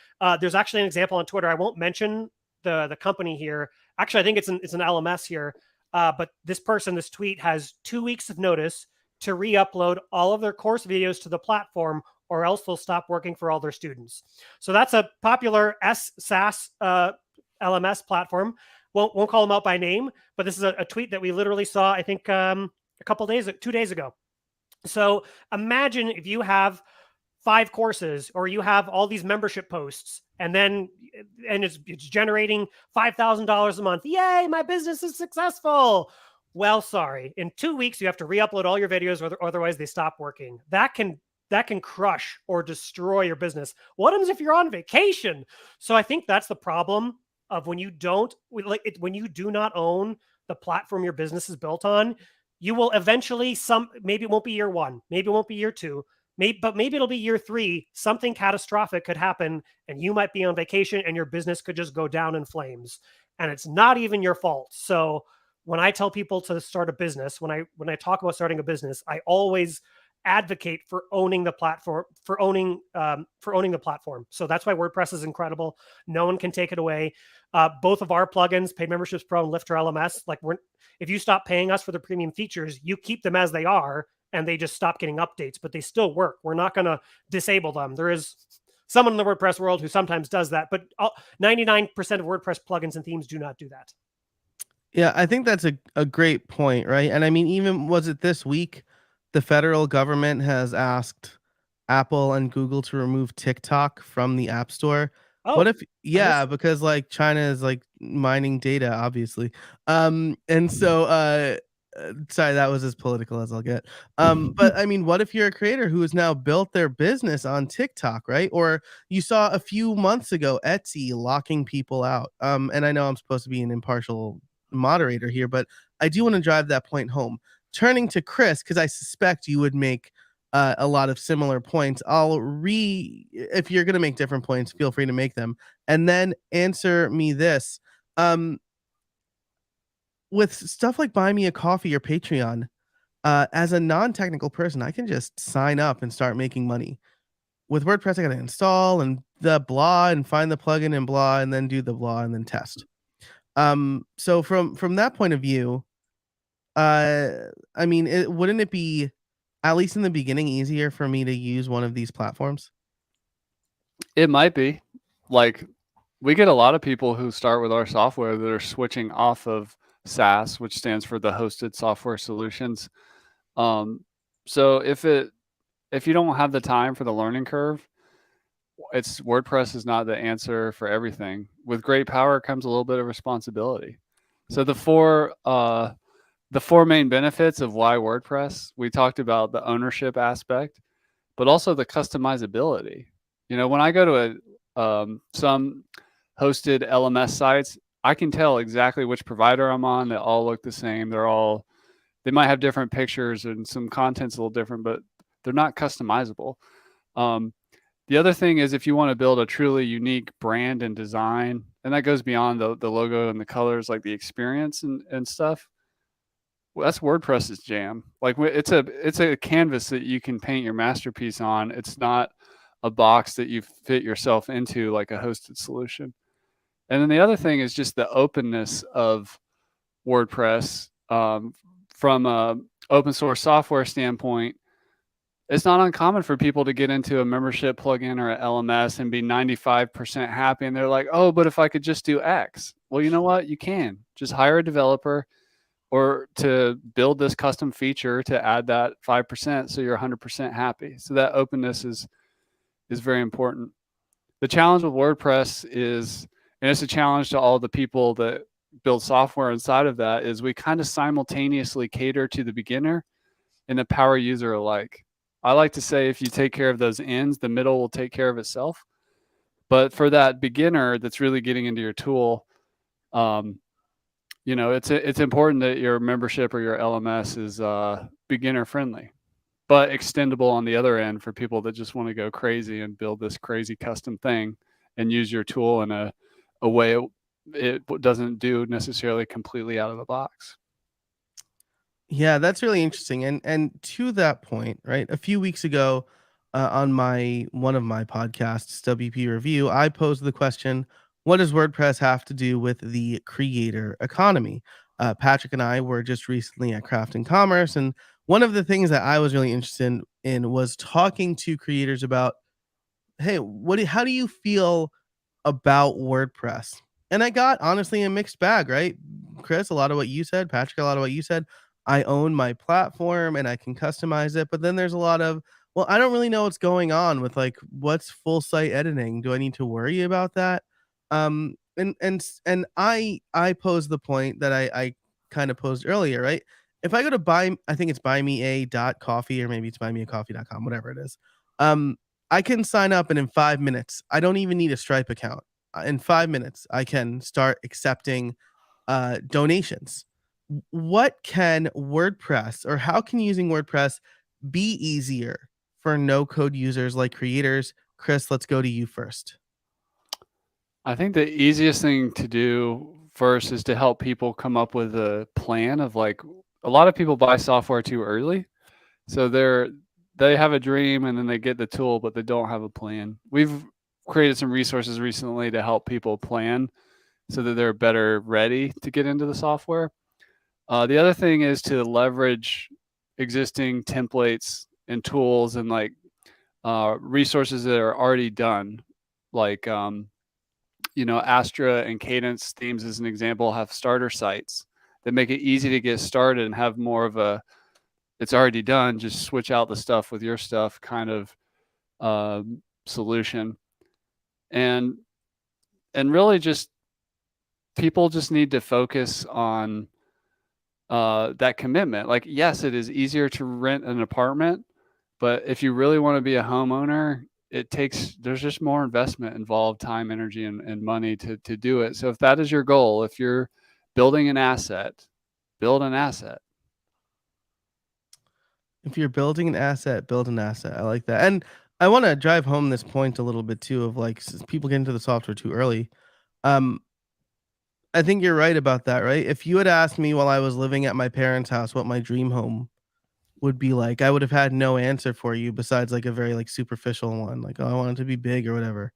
There's actually an example on Twitter. I won't mention the company here. Actually, I think it's an LMS here. But this tweet has 2 weeks of notice to re-upload all of their course videos to the platform, or else they'll stop working for all their students. So that's a popular SaaS LMS platform. Won't call them out by name, but this is a tweet that we literally saw, I think, 2 days ago. So imagine if you have 5 courses, or you have all these membership posts, and it's generating $5,000 a month. Yay, my business is successful. Well, sorry. In 2 weeks, you have to re-upload all your videos, or otherwise they stop working. That can crush or destroy your business. What happens if you're on vacation? So I think that's the problem of when you when you do not own the platform your business is built on. You will eventually, maybe it won't be year 1, maybe it won't be year 2, but maybe it'll be year 3. Something catastrophic could happen, and you might be on vacation, and your business could just go down in flames, and it's not even your fault. So when I tell people to start a business, when I talk about starting a business, I always advocate for owning the platform, for owning the platform. So that's why WordPress is incredible. No one can take it away. Both of our plugins, Paid Memberships Pro and Lifter LMS, if you stop paying us for the premium features, you keep them as they are, and they just stop getting updates, but they still work. We're not going to disable them. There is someone in the WordPress world who sometimes does that, but 99% of WordPress plugins and themes do not do that. Yeah, I think that's a great point, right? And I mean, even was it this week, the federal government has asked Apple and Google to remove TikTok from the App Store. What Oh, if, yeah, because like China is like mining data, obviously. And so sorry, that was as political as I'll get. But I mean, what if you're a creator who has now built their business on TikTok, right? Or you saw a few months ago Etsy locking people out. And I know I'm supposed to be an impartial moderator here, but I do want to drive that point home. Turning to Chris, because I suspect you would make a lot of similar points. If you're going to make different points, feel free to make them, and then answer me this. With stuff like Buy Me a Coffee or Patreon, as a non-technical person, I can just sign up and start making money. With WordPress, I got to install and the blah and find the plugin and blah, and then do the blah and then test. So from that point of view, I mean, wouldn't it be, at least in the beginning, easier for me to use one of these platforms? It might be. Like, we get a lot of people who start with our software that are switching off of SaaS, which stands for the hosted software solutions. So if you don't have the time for the learning curve, WordPress is not the answer for everything. With great power comes a little bit of responsibility. So the four main benefits of why WordPress, we talked about the ownership aspect, but also the customizability. You know, when I go to some hosted LMS sites, I can tell exactly which provider I'm on. They all look the same. They might have different pictures and some content's a little different, but they're not customizable. The other thing is, if you want to build a truly unique brand and design, and that goes beyond the logo and the colors, like the experience and stuff, well, that's WordPress's jam. Like, it's a canvas that you can paint your masterpiece on. It's not a box that you fit yourself into like a hosted solution. And then the other thing is just the openness of WordPress. From a open source software standpoint, it's not uncommon for people to get into a membership plugin or an LMS and be 95% happy. And they're like, oh, but if I could just do X. Well, you know what? You can just hire a developer or to build this custom feature to add that 5% so you're 100% happy. So that openness is very important. The challenge with WordPress is, and it's a challenge to all the people that build software inside of that, is we kind of simultaneously cater to the beginner and the power user alike. I like to say, if you take care of those ends, the middle will take care of itself. But for that beginner that's really getting into your tool, you know, it's important that your membership or your LMS is beginner friendly, but extendable on the other end for people that just want to go crazy and build this crazy custom thing and use your tool in a way it doesn't do necessarily completely out of the box. Yeah, that's really interesting. And to that point, right? A few weeks ago, on one of my podcasts, WP Review, I posed the question: what does WordPress have to do with the creator economy? Patrick and I were just recently at Craft and Commerce, and one of the things that I was really interested in was talking to creators about, hey, how do you feel about WordPress? And I got honestly a mixed bag, right? Chris, a lot of what you said, Patrick, a lot of what you said. I own my platform and I can customize it, but then there's a lot of, Well, I don't really know what's going on with like what's full site editing. Do I need to worry about that? And I posed the point that I kind of posed earlier, right? If I go to I think it's buymeA.coffee or maybe it's buymeacoffee.com, whatever it is. Um, I can sign up and in 5 minutes, I don't even need a Stripe account. In 5 minutes, I can start accepting donations. What can WordPress or how can using WordPress be easier for no code users like creators? Chris, let's go to you first. I think the easiest thing to do first is to help people come up with a plan of like a lot of people buy software too early. So they have a dream and then they get the tool, but they don't have a plan. We've created some resources recently to help people plan so that they're better ready to get into the software. The other thing is to leverage existing templates and tools and like resources that are already done, like Astra and Cadence themes as an example have starter sites that make it easy to get started and have more of a it's already done, just switch out the stuff with your stuff kind of solution. And really just people just need to focus on that commitment. Like, yes, it is easier to rent an apartment, but if you really want to be a homeowner, there's just more investment involved, time, energy, and money to do it. So if that is your goal, if you're building an asset, build an asset. If you're building an asset, build an asset. I like that. And I want to drive home this point a little bit too of like people get into the software too early. Um, I think you're right about that, right? If you had asked me while I was living at my parents' house what my dream home would be like, I would have had no answer for you besides like a very like superficial one, like, oh, I want it to be big or whatever.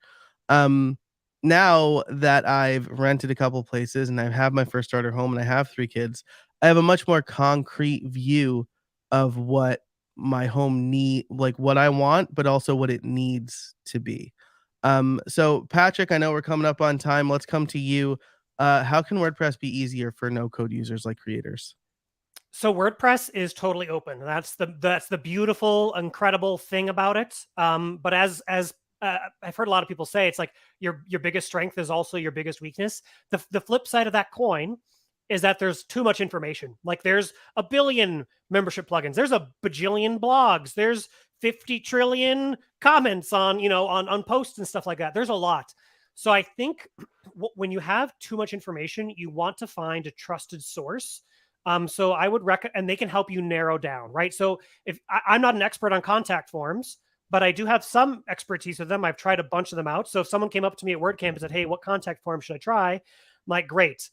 Um, Now that I've rented a couple places and I have my first starter home and I have 3 kids, I have a much more concrete view of what my home like what I want, but also what it needs to be. So Patrick, I know we're coming up on time. Let's come to you. How can WordPress be easier for no code users like creators? So WordPress is totally open. That's the beautiful, incredible thing about it. But as I've heard a lot of people say, it's like your biggest strength is also your biggest weakness. The flip side of that coin is that there's too much information. Like there's a billion membership plugins. There's a bajillion blogs. There's 50 trillion comments on on posts and stuff like that. There's a lot. So I think when you have too much information, you want to find a trusted source. So I would recommend, and they can help you narrow down, right? So if I'm not an expert on contact forms, but I do have some expertise with them. I've tried a bunch of them out. So if someone came up to me at WordCamp and said, "Hey, what contact form should I try?" I'm like, "Great.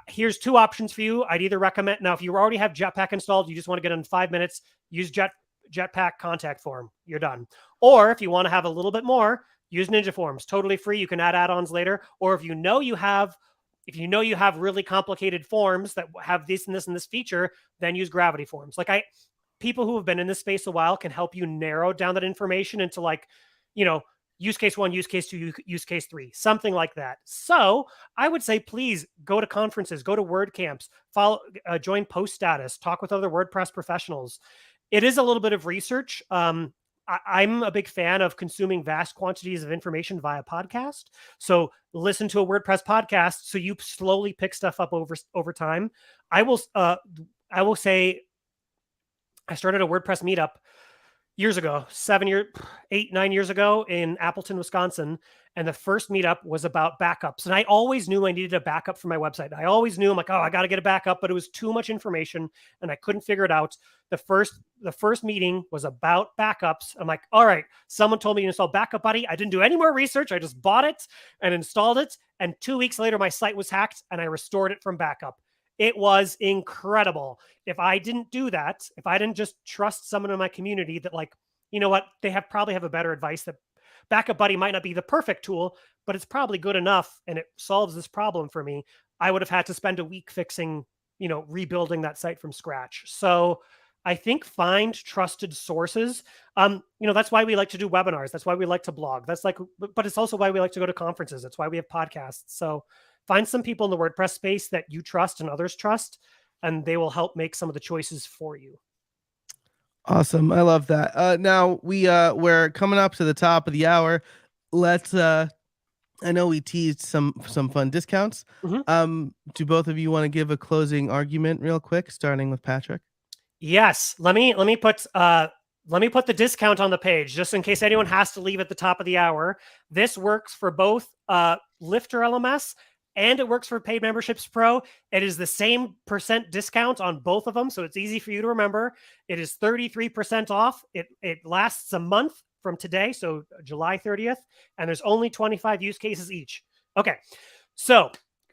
Here's 2 options for you. I'd either recommend now if you already have Jetpack installed, you just want to get in 5 minutes, use Jetpack contact form. You're done. Or if you want to have a little bit more, use Ninja Forms. Totally free. You can add add-ons later. Or if you know you have really complicated forms that have this and this and this feature, then use Gravity Forms. People who have been in this space a while can help you narrow down that information into use case 1, use case 2, use case 3, something like that. So I would say, please go to conferences, go to WordCamps, join Post Status, talk with other WordPress professionals. It is a little bit of research. I'm a big fan of consuming vast quantities of information via podcast. So listen to a WordPress podcast so you slowly pick stuff up over time. I will say I started a WordPress meetup years ago, 8, 9 years ago in Appleton, Wisconsin. And the first meetup was about backups. And I always knew I needed a backup for my website. I always knew I'm like, oh, I got to get a backup, but it was too much information and I couldn't figure it out. The first meeting was about backups. I'm like, all right, someone told me to install Backup Buddy. I didn't do any more research. I just bought it and installed it. And 2 weeks later, my site was hacked and I restored it from backup. It was incredible. If I didn't do that, if I didn't just trust someone in my community that you know what, they probably have a better advice that Backup Buddy might not be the perfect tool, but it's probably good enough and it solves this problem for me, I would have had to spend a week fixing, rebuilding that site from scratch. So I think find trusted sources. That's why we like to do webinars. That's why we like to blog. But it's also why we like to go to conferences. That's why we have podcasts. So find some people in the WordPress space that you trust and others trust, and they will help make some of the choices for you. Awesome. I love that. Now we're coming up to the top of the hour. Let's I know we teased some fun discounts. Mhm. Do both of you want to give a closing argument real quick, starting with Patrick? Yes. Let me put the discount on the page just in case anyone has to leave at the top of the hour. This works for both Lifter LMS and it works for Paid Memberships Pro. It is the same percent discount on both of them, so it's easy for you to remember. It is 33% off. It lasts a month from today, so July 30th, and there's only 25 use cases each. Okay. So,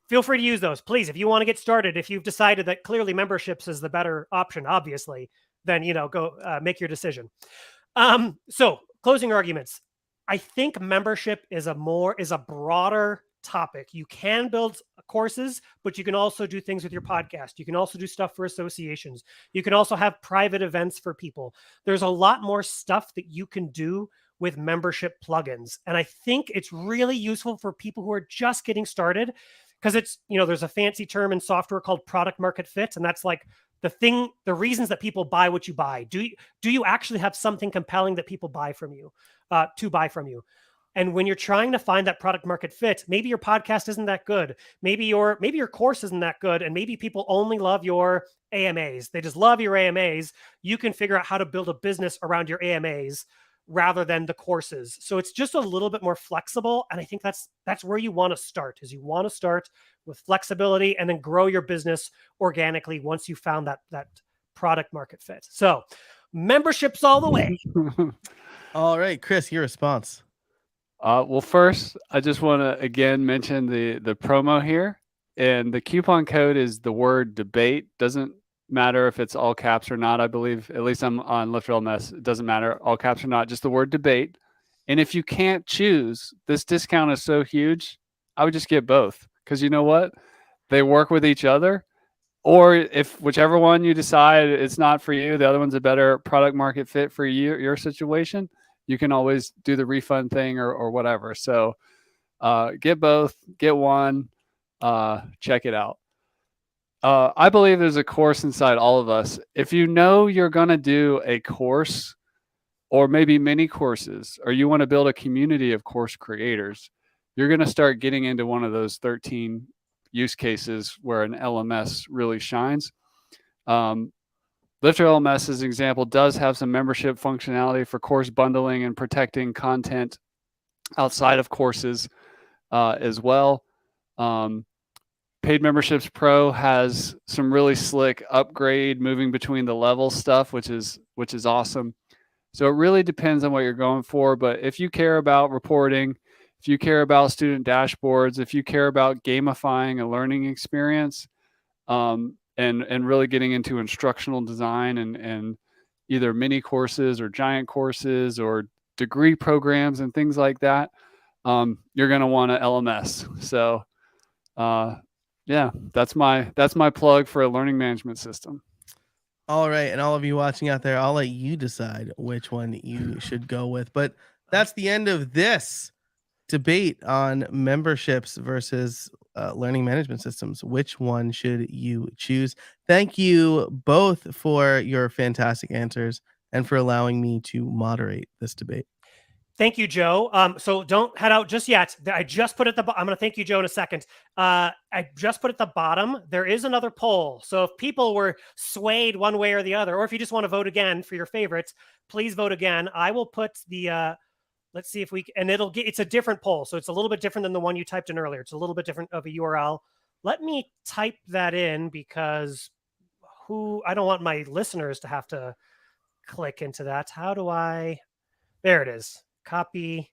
feel free to use those, please. If you want to get started, if you've decided that clearly memberships is the better option, obviously, then go make your decision. So closing arguments. I think membership is a broader topic. You can build courses, but you can also do things with your podcast. You can also do stuff for associations. You can also have private events for people. There's a lot more stuff that you can do with membership plugins. And I think it's really useful for people who are just getting started because there's a fancy term in software called product market fit. And that's like the reasons that people buy what you buy. Do you actually have something compelling that people buy from you, to buy from you? And when you're trying to find that product market fit, maybe your podcast isn't that good. Maybe your course isn't that good. And maybe people only love your AMAs. They just love your AMAs. You can figure out how to build a business around your AMAs rather than the courses. So it's just a little bit more flexible. And I think that's where you want to start, is you want to start with flexibility and then grow your business organically once you found that product market fit. So memberships all the way. All right, Chris, your response. Well, first, I just want to again mention the promo here, and the coupon code is the word debate. Doesn't matter if it's all caps or not. I believe, at least I'm on Lifter LMS. It doesn't matter all caps or not. Just the word debate. And if you can't choose, this discount is so huge. I would just get both, because you know what? They work with each other. Or if whichever one you decide it's not for you, the other one's a better product market fit for your situation, you can always do the refund thing or whatever. So get both, get one, check it out. I believe there's a course inside all of us. If you know you're going to do a course or maybe many courses, or you want to build a community of course creators, you're going to start getting into one of those 13 use cases where an LMS really shines. Lifter LMS, as an example, does have some membership functionality for course bundling and protecting content outside of courses as well. Paid Memberships Pro has some really slick upgrade, moving between the level stuff, which is awesome. So it really depends on what you're going for. But if you care about reporting, if you care about student dashboards, if you care about gamifying a learning experience, and really getting into instructional design and either mini courses or giant courses or degree programs and things like that, you're going to want an LMS. So yeah, that's my plug for a learning management system. All right, and all of you watching out there, I'll let you decide which one you should go with. But that's the end of this debate on memberships versus learning management systems. Which one should you choose? Thank you both for your fantastic answers and for allowing me to moderate this debate. Thank you, Joe. So don't head out just yet. I just put at the I'm going to thank you, Joe, in a second. I just put at the bottom. There is another poll. So if people were swayed one way or the other, or if you just want to vote again for your favorites, please vote again. I will put the let's see if we and it's a different poll. So it's a little bit different than the one you typed in earlier. It's a little bit different of a URL. Let me type that in because I don't want my listeners to have to click into that. How do I? There it is. Copy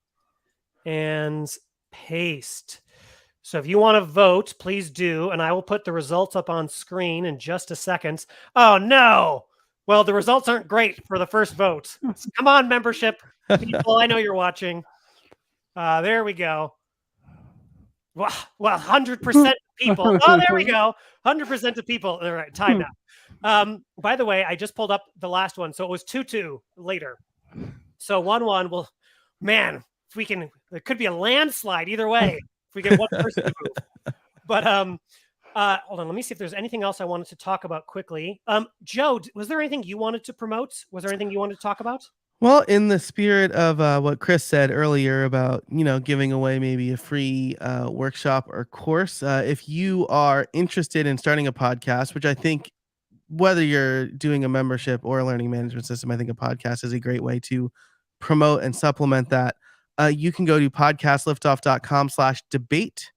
and paste. So if you want to vote, please do. And I will put the results up on screen in just a second. Oh, no. Well, the results aren't great for the first vote. Come on, membership people. I know you're watching. There we go. Well, 100% people. Oh, there we go. 100% of people. All right, time now. By the way, I just pulled up the last one. So it was 2-2 later. So 1-1 will, man, if we can, it could be a landslide either way if we get one person to move. But Hold on. Let me see if there's anything else I wanted to talk about quickly. Joe, was there anything you wanted to promote? Was there anything you wanted to talk about? Well, in the spirit of what Chris said earlier about giving away maybe a free workshop or course, if you are interested in starting a podcast, which I think whether you're doing a membership or a learning management system, I think a podcast is a great way to promote and supplement that. You can go to podcastliftoff.com/debate.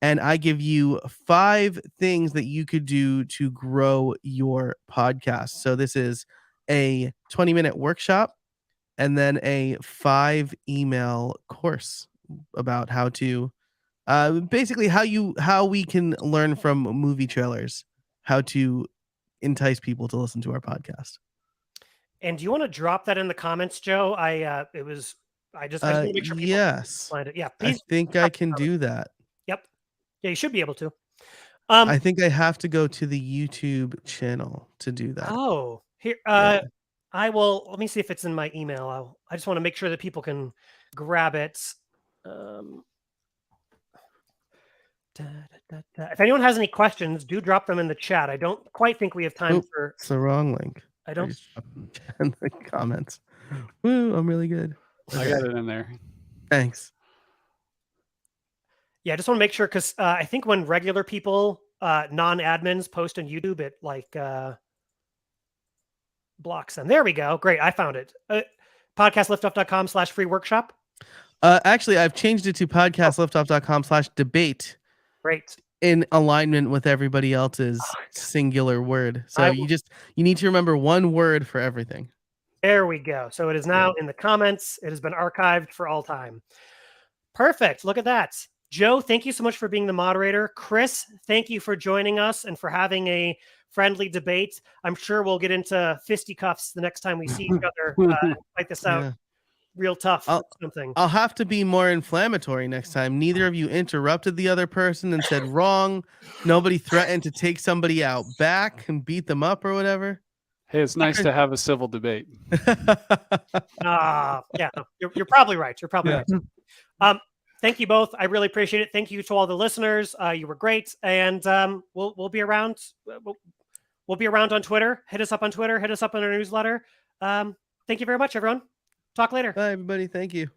And I give you 5 things that you could do to grow your podcast. So this is a 20-minute workshop and then a 5 email course about how to basically how we can learn from movie trailers, how to entice people to listen to our podcast. And do you want to drop that in the comments, Joe? I just want to make sure people Yes. find it. Yeah, I please. think I can do that. Yep. Yeah, you should be able to. I think I have to go to the YouTube channel to do that. Oh, here. Yeah. I will. Let me see if it's in my email. I just want to make sure that people can grab it. If anyone has any questions, do drop them in the chat. I don't quite think we have time for. It's the wrong link. I don't. In the comments. Woo! I'm really good. I got it in there. Thanks. Yeah, I just want to make sure because I think when regular people, non-admins, post on YouTube, it blocks them. There we go. Great, I found it. Podcastliftoff.com/free workshop. Actually, I've changed it to podcastliftoff.com/debate. Great. In alignment with everybody else's singular word. So you need to remember one word for everything. There we go. So it is now in the comments. It has been archived for all time. Perfect. Look at that. Joe, thank you so much for being the moderator. Chris, thank you for joining us and for having a friendly debate. I'm sure we'll get into fisticuffs the next time we see each other. Fight this out real tough. I'll have to be more inflammatory next time. Neither of you interrupted the other person and said wrong. Nobody threatened to take somebody out back and beat them up or whatever. Hey, it's nice to have a civil debate. Yeah, you're probably right. You're probably right. Thank you both. I really appreciate it. Thank you to all the listeners. You were great, and we'll be around. We'll be around on Twitter. Hit us up on Twitter. Hit us up on our newsletter. Thank you very much, everyone. Talk later. Bye, everybody. Thank you.